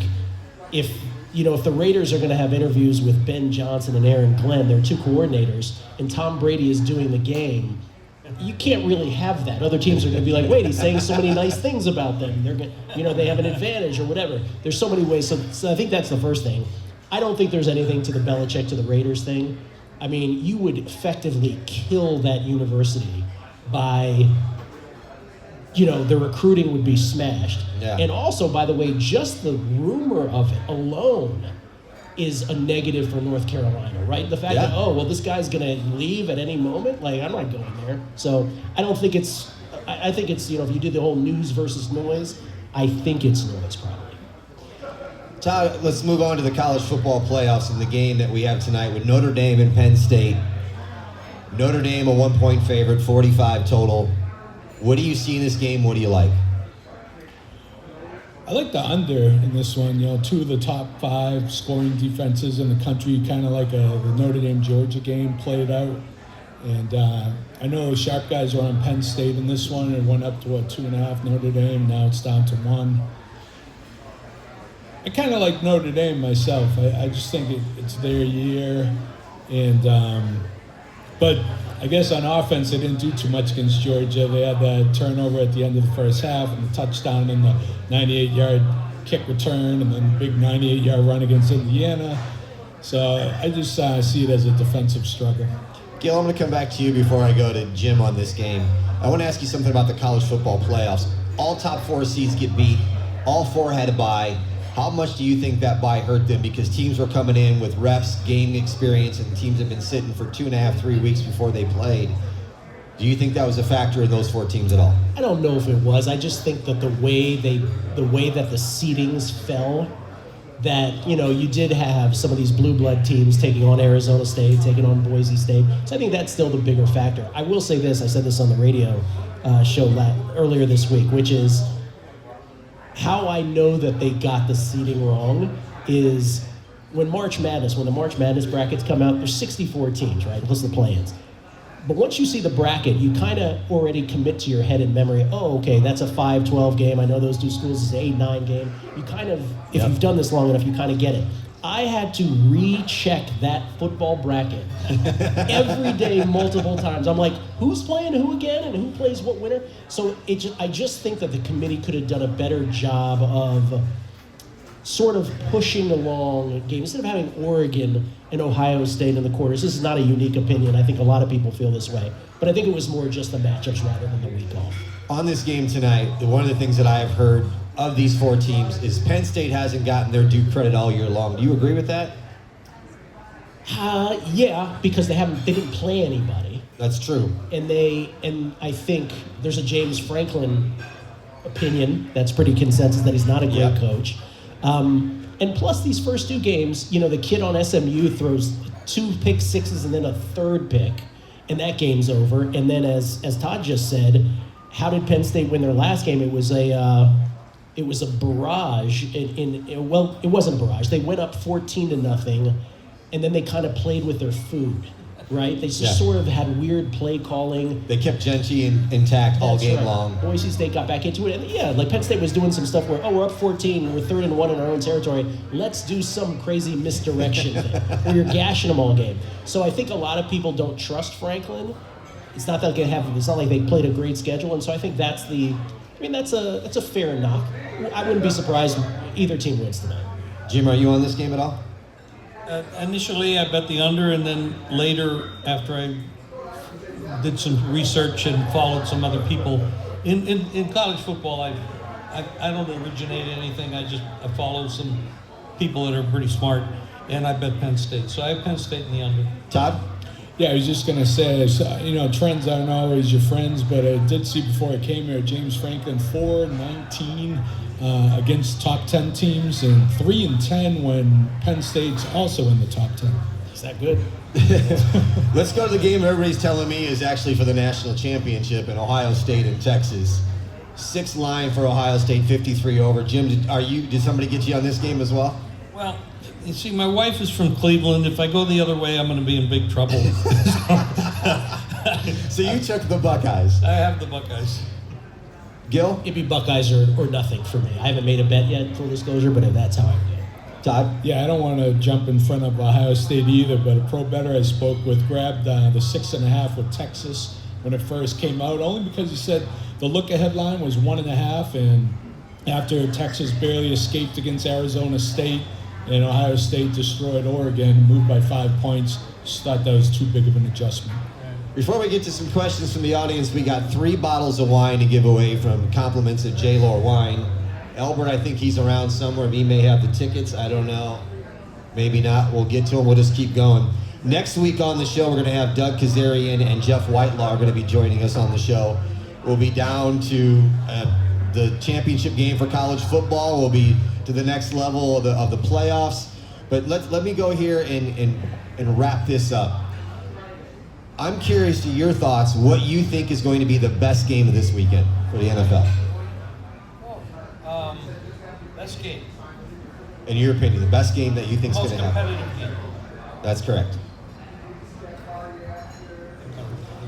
if the Raiders are going to have interviews with Ben Johnson and Aaron Glenn, their 2 coordinators, and Tom Brady is doing the game, you can't really have that. Other teams are going to be like, wait, he's saying so many nice things about them. They're going they have an advantage or whatever. There's so many ways. So I think that's the first thing. I don't think there's anything to the Belichick to the Raiders thing. You would effectively kill that university by, the recruiting would be smashed. Yeah. And also, by the way, just the rumor of it alone is a negative for North Carolina, right? The fact that, this guy's going to leave at any moment, I'm not going there. So I don't think I think it's, if you do the whole news versus noise, I think it's noise probably. Todd, let's move on to the college football playoffs and the game that we have tonight with Notre Dame and Penn State. Notre Dame, a 1-point favorite, 45 total. What do you see in this game? What do you like? I like the under in this one. You know, 2 of the top 5 scoring defenses in the country, kind of like the Notre Dame-Georgia game played out. And I know the sharp guys are on Penn State in this one. It went up to, 2.5 Notre Dame. Now it's down to 1. I kind of like Notre Dame myself. I just think it's their year. And but I guess on offense, they didn't do too much against Georgia. They had that turnover at the end of the first half and the touchdown and the 98-yard kick return and then big 98-yard run against Indiana. So I just see it as a defensive struggle. Gil, I'm going to come back to you before I go to Jim on this game. I want to ask you something about the college football playoffs. All top 4 seeds get beat. All 4 had a bye. How much do you think that bye hurt them? Because teams were coming in with reps, game experience, and teams have been sitting for 2.5, 3 weeks before they played. Do you think that was a factor in those 4 teams at all? I don't know if it was. I just think that the way that the seedings fell, that, you know, you did have some of these blue blood teams taking on Arizona State, taking on Boise State. So I think that's still the bigger factor. I will say this, I said this on the radio show earlier this week, which is how I know that they got the seeding wrong is when the March Madness brackets come out, there's 64 teams, right, plus the play-ins. But once you see the bracket, you kind of already commit to your head and memory, oh, okay, that's a 5-12 game. I know those 2 schools is an 8-9 game. You kind of, if you've done this long enough, you kind of get it. I had to recheck that football bracket every day, multiple times. I'm like, who's playing who again and who plays what winner? So I just think that the committee could have done a better job of sort of pushing along games. Instead of having Oregon and Ohio State in the quarters, this is not a unique opinion. I think a lot of people feel this way. But I think it was more just the matchups rather than the week off. On this game tonight, one of the things that I have heard of these 4 teams is Penn State hasn't gotten their due credit all year long. Do you agree with that? Yeah, because they didn't play anybody. That's true. And I think there's a James Franklin opinion that's pretty consensus that he's not a great coach. And plus these first 2 games, you know, the kid on SMU throws 2 pick sixes and then a 3rd pick, and that game's over. And then as Todd just said, how did Penn State win their last game? It was a barrage. Well, it wasn't a barrage. They went up 14-0, and then they kind of played with their food, right? They just sort of had weird play calling. They kept Genty intact all game right. long. Boise State got back into it. And like Penn State was doing some stuff where, we're up 14, we're 3rd and 1 in our own territory. Let's do some crazy misdirection thing where you're gashing them all game. So I think a lot of people don't trust Franklin. It's not that it's not like they played a great schedule, and so I think that's a fair knock. I wouldn't be surprised either team wins tonight. Jim, are you on this game at all? Initially, I bet the under, and then later, after I did some research and followed some other people, in college football, I don't originate anything. I follow some people that are pretty smart, and I bet Penn State. So I have Penn State in the under. Todd? Yeah, I was just going to say, you know, trends aren't always your friends, but I did see before I came here, James Franklin 4-19 against top 10 teams and 3-10 when Penn State's also in the top 10. Is that good? Let's go to the game everybody's telling me is actually for the national championship in Ohio State and Texas. 6 line for Ohio State, 53 over. Jim, did somebody get you on this game as well? Well, you see, my wife is from Cleveland. If I go the other way, I'm going to be in big trouble. So you took the Buckeyes. I have the Buckeyes. Gil? It'd be Buckeyes or nothing for me. I haven't made a bet yet, full disclosure, but that's how I would do it. Todd? Yeah, I don't want to jump in front of Ohio State either, but a pro bettor I spoke with grabbed the 6.5 with Texas when it first came out, only because he said the look-ahead line was 1.5, and after Texas barely escaped against Arizona State, and Ohio State destroyed Oregon, moved by 5 points. Just thought that was too big of an adjustment. Before we get to some questions from the audience, we got 3 bottles of wine to give away from compliments of J-Lore Wine. Albert, I think he's around somewhere. He may have the tickets. I don't know. Maybe not. We'll get to him. We'll just keep going. Next week on the show, we're going to have Doug Kazarian and Jeff Whitelaw are going to be joining us on the show. We'll be down to the championship game for college football. We'll be to the next level of the playoffs. But let me go here and wrap this up. I'm curious to your thoughts, what you think is going to be the best game of this weekend for the NFL. Best game. In your opinion, the best game that you think is going to happen. Most competitive game. That's correct.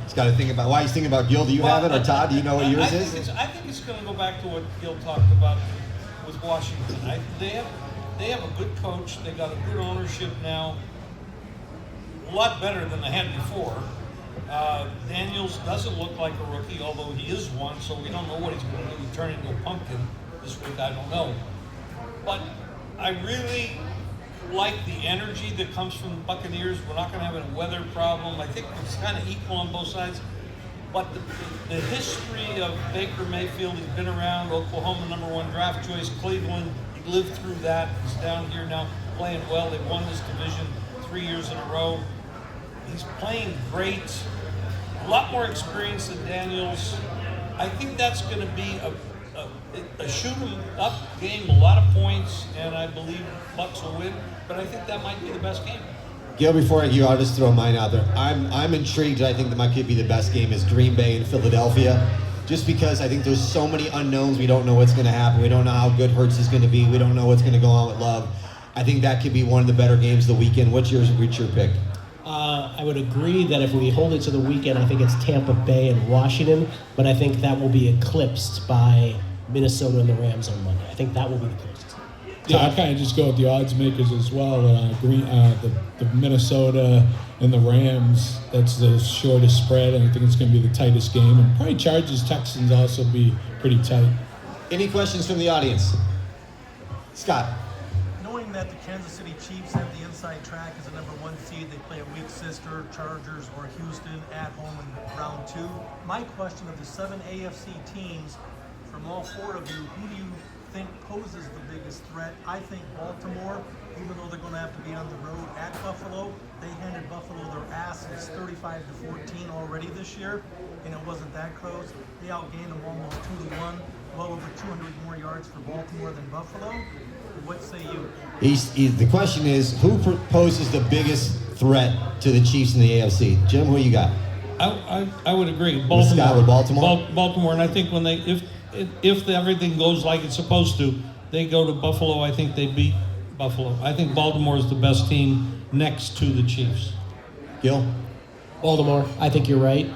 He's got to think about, why he's thinking about Gil. Do you have it, or Todd, do you know what yours is? I think it's going to go back to what Gil talked about with Washington. They have a good coach. They got a good ownership now. A lot better than they had before. Daniels doesn't look like a rookie, although he is one, so we don't know what he's going to do. He turned into a pumpkin this week, I don't know. But I really like the energy that comes from the Buccaneers. We're not going to have a weather problem. I think it's kind of equal on both sides. But the history of Baker Mayfield, he's been around, Oklahoma #1 draft choice, Cleveland, he lived through that. He's down here now playing well. They won this division 3 years in a row. He's playing great. A lot more experience than Daniels. I think that's going to be a shoot 'em up game, a lot of points, and I believe Bucs will win. But I think that might be the best game. Gil, before I'll just throw mine out there. I'm intrigued. I think that might be the best game is Green Bay and Philadelphia, just because I think there's so many unknowns. We don't know what's going to happen. We don't know how good Hurts is going to be. We don't know what's going to go on with Love. I think that could be one of the better games of the weekend. What's your pick? I would agree that if we hold it to the weekend, I think it's Tampa Bay and Washington, but I think that will be eclipsed by Minnesota and the Rams on Monday. I think that will be the closest. Yeah, I kind of just go with the odds makers as well. The Minnesota and the Rams, that's the shortest spread, and I think it's going to be the tightest game. And probably Chargers-Texans also be pretty tight. Any questions from the audience? Scott. Knowing that the Kansas City Chiefs have the inside track as a #1 seed, they play a weak sister, Chargers or Houston, at home in round 2. My question of the 7 AFC teams, from all 4 of you, who do you think poses the biggest threat? I think Baltimore, even though they're going to have to be on the road at Buffalo. They handed Buffalo their ass. It's 35-14 already this year, and it wasn't that close. They outgained them almost 2-1, well over 200 more yards for Baltimore than Buffalo. What say you? The question is, who poses the biggest threat to the Chiefs in the AFC? Jim, who you got? I would agree. With Scott with Baltimore? Baltimore, and I think when if everything goes like it's supposed to, they go to Buffalo. I think they beat Buffalo. I think Baltimore is the best team next to the Chiefs. Gil? Baltimore, I think you're right.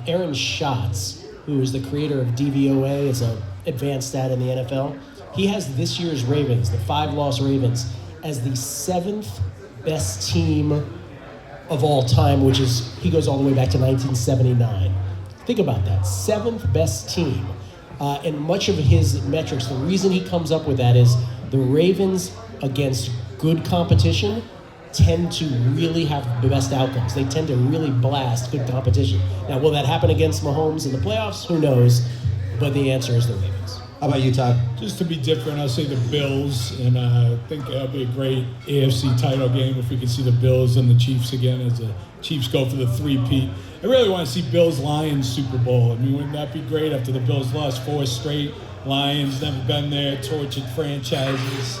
Aaron Schatz, who is the creator of DVOA, is an advanced stat in the NFL. He has this year's Ravens, the 5-loss Ravens, as the 7th best team of all time, which is, he goes all the way back to 1979. Think about that, 7th best team. And much of his metrics, the reason he comes up with that is the Ravens against good competition tend to really have the best outcomes. They tend to really blast good competition. Now, will that happen against Mahomes in the playoffs? Who knows? But the answer is the Ravens. How about you, Todd? Just to be different, I'll say the Bills, and I think it'll be a great AFC title game if we can see the Bills and the Chiefs again as the Chiefs go for the 3-peat. I really want to see Bills-Lions Super Bowl. I mean, wouldn't that be great after the Bills lost 4 straight? Lions, never been there, tortured franchises.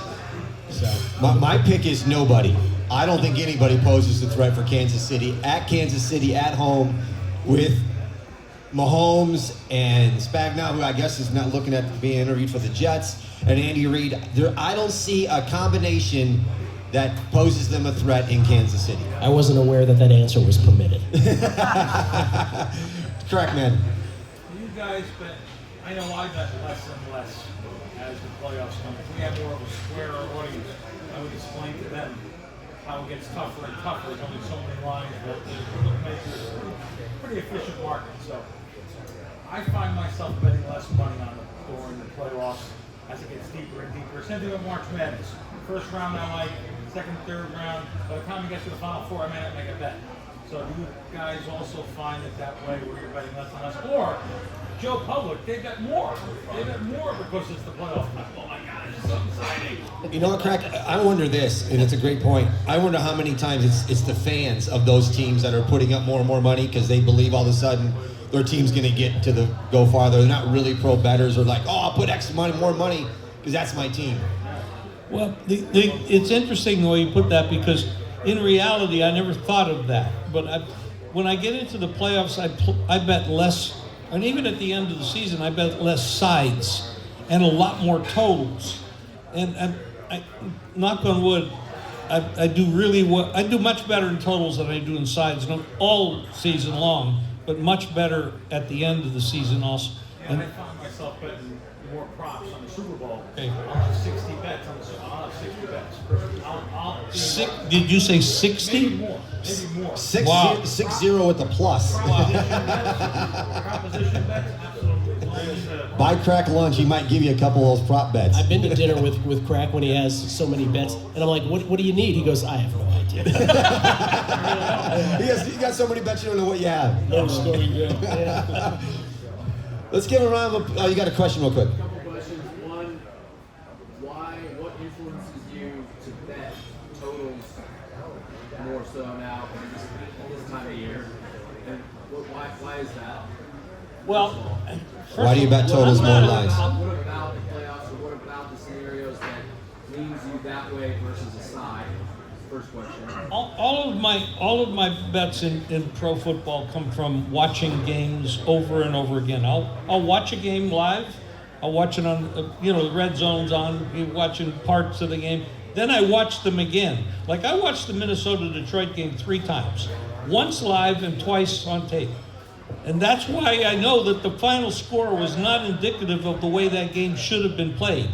So My pick is nobody. I don't think anybody poses a threat for Kansas City, at home, with Mahomes and Spagnuolo, who I guess is not looking at being interviewed for the Jets, and Andy Reid. I don't see a combination that poses them a threat in Kansas City. I wasn't aware that answer was permitted. Correct, man. You guys bet, I know I bet less and less as the playoffs come. If we have more of a square audience, I would explain to them how it gets tougher and tougher. There's only so many lines, but it makes it a pretty efficient market. So I find myself betting less money on it during the playoffs as it gets deeper and deeper. Same thing with March Madness. First round I like, second, third round. By the time we get to the Final Four, I may not make a bet. So do you guys also find it that way where you're betting less and less? Or Joe Public, they bet more. They bet more because it's the playoff time. Oh my God, it's You know what, Crack? I wonder this, and it's a great point. I wonder how many times it's the fans of those teams that are putting up more and more money because they believe all of a sudden their team's going to get to go farther. They're not really pro bettors or like, oh, I'll put X money, more money because that's my team. Well, it's interesting the way you put that because in reality, I never thought of that. But when I get into the playoffs, I bet less, and even at the end of the season, I bet less sides and a lot more totals. And I knock on wood, I do really well. I do much better in totals than I do in sides, not all season long, but much better at the end of the season also. And I found myself betting more props on the Super Bowl. Okay. I'll have 60 bets on the Super Bowl. I'll have 60 bets. Did you say 60? Maybe more. Maybe more. 6-0 with the plus. Proposition bets, absolutely. As long as, Buy Crack lunch, he might give you a couple of those prop bets. I've been to dinner with Crack when he has so many bets, and I'm like, what do you need? He goes, I have no idea. You got so many bets you don't know what you have. No scoring game. Yeah. Let's give a round of you got a question real quick. Couple questions. One, what influences you to bet totals more so now this time of year? And why is that? Well, Why do you bet totals more than lines? What about the playoffs or what about the scenarios that leans you that way versus a side? First question. all of my bets in pro football come from watching games over and over again. I'll watch a game live. I'll watch it on the red zone's on. You're watching parts of the game. Then I watch them again. Like I watched the Minnesota-Detroit game 3 times, once live and twice on tape. And that's why I know that the final score was not indicative of the way that game should have been played.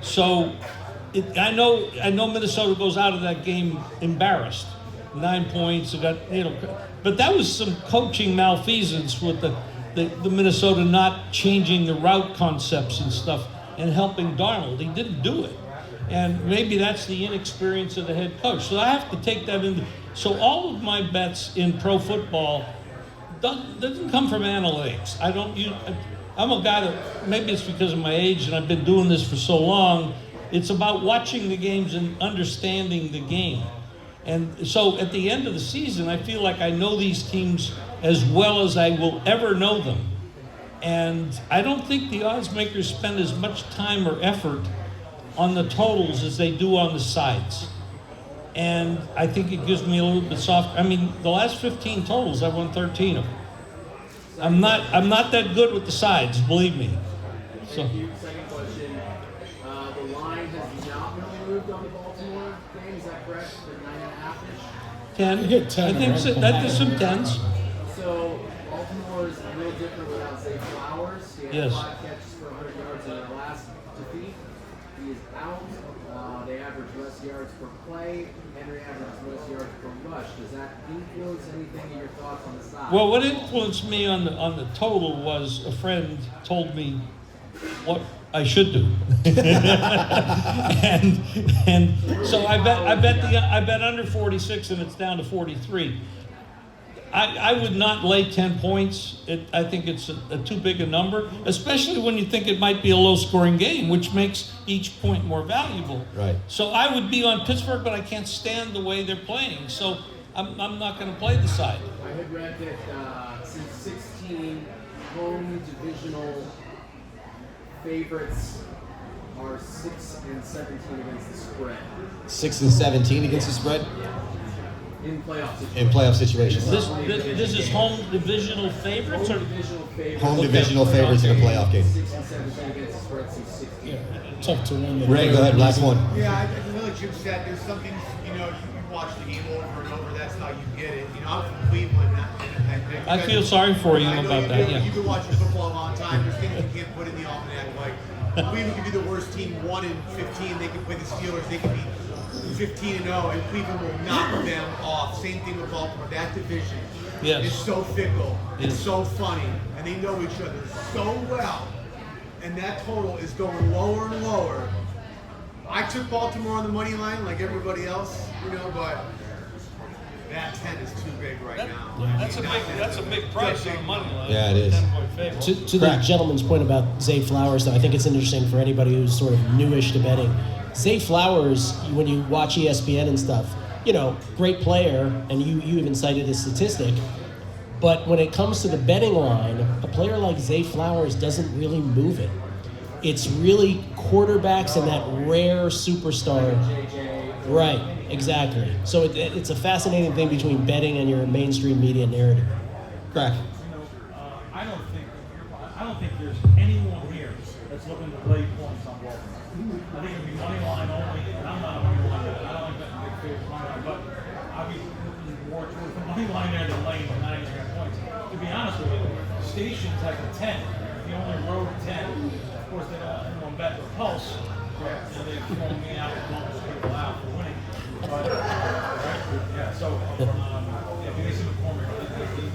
So I know Minnesota goes out of that game embarrassed. 9 points, but that was some coaching malfeasance with the Minnesota not changing the route concepts and stuff and helping Darnold. He didn't do it. And maybe that's the inexperience of the head coach. So I have to take that into. So all of my bets in pro football doesn't come from analytics. I'm a guy that, maybe it's because of my age and I've been doing this for so long, it's about watching the games and understanding the game. And so at the end of the season, I feel like I know these teams as well as I will ever know them. And I don't think the odds makers spend as much time or effort on the totals as they do on the sides. And I think it gives me a little bit soft. I mean, the last 15 totals, I won 13 of them. I'm not that good with the sides, believe me. So. Second question. The line has not been moved on the Baltimore game. Is that correct? The 9.5-ish. 10. You hit 10, I think right? so, that is some 10s. So Baltimore is a little different without Zay Flowers. He had Yes. 5 catches for 100 yards in their last defeat. He is out. They average less yards per play. Henry averages less yards per rush. Does that influence anything in your thoughts on the side? Well, what influenced me on the total was a friend told me what I should do, and so I bet under 46 and it's down to 43. I would not lay 10 points. I think it's a too big a number, especially when you think it might be a low-scoring game, which makes each point more valuable. Right. So I would be on Pittsburgh, but I can't stand the way they're playing. So I'm not going to play the side. I had read that since 16 home divisional favorites are 6 and 17 against the spread. 6 and 17 against the spread In playoff situations. in playoff situations. This is home divisional favorites, or Divisional favorites. Home divisional favorites in a playoff game. 6 and 17 against the spread since 16. Yeah, tough to win. Ray, go ahead, last one. Yeah, I feel like Jim said, there's some things, you watch the game over and over, that's how you get it. I'm from Cleveland. I feel sorry for you I know about that. Yeah. You've been watching football a long time. There's things you can't put in the almanac. Like, Cleveland could be the worst team, 1-15. They could play the Steelers. They could be 15-0, and Cleveland will knock them off. Same thing with Baltimore. That division Yes. is so fickle. It's Yes. so funny, and they know each other so well. And that total is going lower and lower. I took Baltimore on the money line, like everybody else, but that 10 is too big right now. That's a big price on the money line. Yeah, it is. 10-point favorite. To the gentleman's point about Zay Flowers, though, I think it's interesting for anybody who's sort of newish to betting. Zay Flowers, when you watch ESPN and stuff, great player, and you even cited his statistic. But when it comes to the betting line, a player like Zay Flowers doesn't really move it. It's really quarterbacks and that rare superstar. Right, exactly. So it's a fascinating thing between betting and your mainstream media narrative. Crack. I don't think there's anyone here that's looking to lay points on Baltimore. I think it'd be money line only, and I'm not a money line guy. I don't like betting big favorites money line, but I'd be looking more towards the money line there than laying the 9.5 points. To be honest with you, stations have a 10. If you only rode a 10, of course they don't bet with Pulse. They've thrown me out and almost people out for winning. But, yeah, so, Mason McCormick, he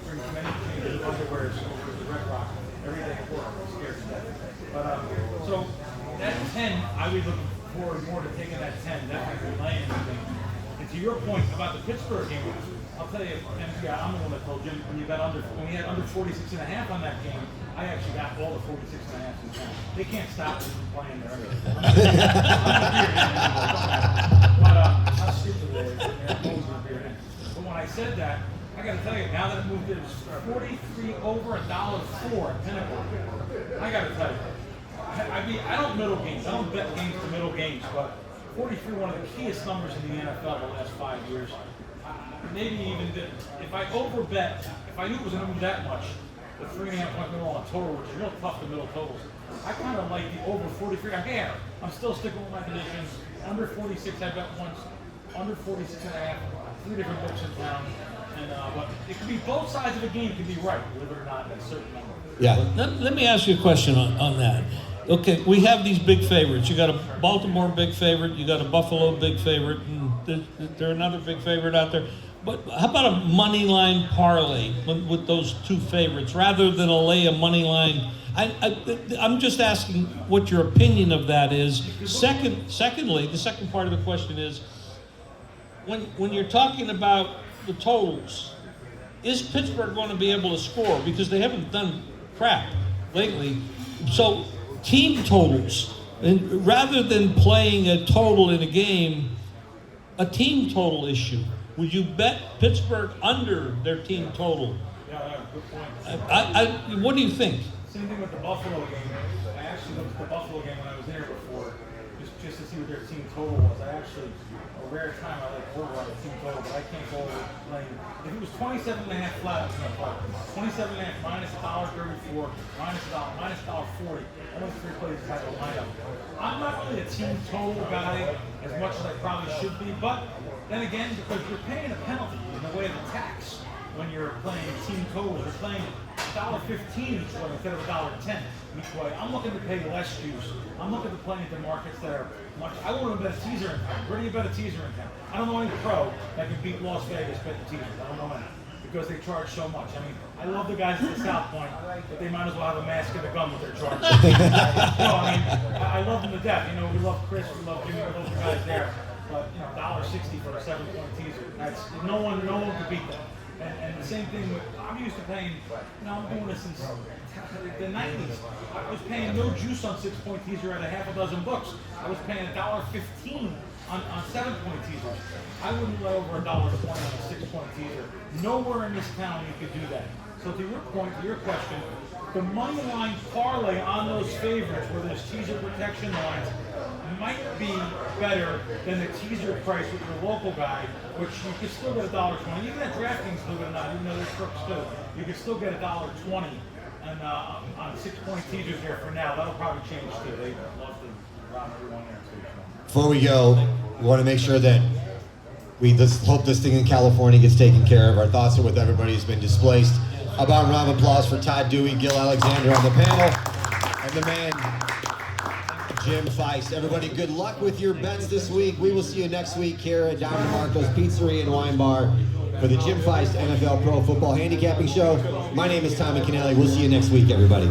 brings many changes of underwears over the Red Rock every day at work. I'm scared to death. But, so, that 10, I would look forward more to taking that 10, definitely laying anything. And to your point about the Pittsburgh game, I'll tell you, MCI, I'm the one that told Jim when we had under 46.5 on that game, I actually got all the 46.5 in town. They can't stop me from playing there. But how stupid it is. But when I said that, I got to tell you, now that it moved, it was 43 over $1.04 at Pinnacle. I got to tell you, I don't middle games. I don't bet games to middle games, but 43, one of the keyest numbers in the NFL the last 5 years. Maybe even if I overbet, if I knew it was going to move that much, the 3.5-point middle on total, which is real tough to middle totals, I kind of like the over 43. Again, I'm still sticking with my conditions. Under 46, I bet once. Under 46.5, 3 different books in town. And but it could be both sides of the game could be right, believe it or not, at a certain number. Yeah. Let me ask you a question on that. Okay, we have these big favorites. You got a Baltimore big favorite, you got a Buffalo big favorite, and there's another big favorite out there. But how about a money line parlay with those two favorites rather than lay a money line? I'm just asking what your opinion of that is. Secondly, the second part of the question is when you're talking about the totals, is Pittsburgh going to be able to score? Because they haven't done crap lately. So team totals, and rather than playing a total in a game, a team total issue. Would you bet Pittsburgh under their team total? Yeah, good point. What do you think? Same thing with the Buffalo game. I actually looked at the Buffalo game when I was there before, just to see what their team total was. I actually, a rare time I like over on the team total, but I can't go over playing. If it was 27.5 flat, it's going to play. 27.5 minus $1.34, minus $1.40. Only 3 plays inside the lineup. I'm not really a team total guy as much as I probably should be, but then again, because you're paying a penalty in the way of the tax when you're playing team totals. You're playing $1.15 each way instead of $1.10 each way. I'm looking to pay less juice. I'm looking to play into markets that are much. I want to bet a teaser in town. Where do you bet a teaser in town? I don't know any pro that can beat Las Vegas betting teasers. I don't know any. Because they charge so much. I mean, I love the guys at the South Point, but they might as well have a mask and a gun with their charge. I love them to death. We love Chris, we love Jimmy, we love the guys there. But $1.60 for a 7-point teaser. That's no one could beat that. And the same thing with, I'm used to paying, I'm doing this since the 90s. I was paying no juice on 6-point teaser at a half a dozen books. I was paying $1.15 on 7-point teasers. I wouldn't lay over $1.20 on a 6-point teaser. Nowhere in this town you could do that. So to your point, to your question, the money line parlay on those favorites where there's teaser protection lines might be better than the teaser price with your local guy, which you could still get $1.20. Even at DraftKings, still get $1, even though there's crooks too. You could still get $1.20 and on 6-point teasers there for now. That'll probably change too. They love to round everyone there too. Before we go, we want to make sure that we hope this thing in California gets taken care of. Our thoughts are with everybody who's been displaced. How about a round of applause for Todd, Dewey, Gil Alexander on the panel, and the man, Jim Feist. Everybody, good luck with your bets this week. We will see you next week here at DeMarco's Pizzeria and Wine Bar for the Jim Feist NFL Pro Football Handicapping Show. My name is Tommy Canale. We'll see you next week, everybody.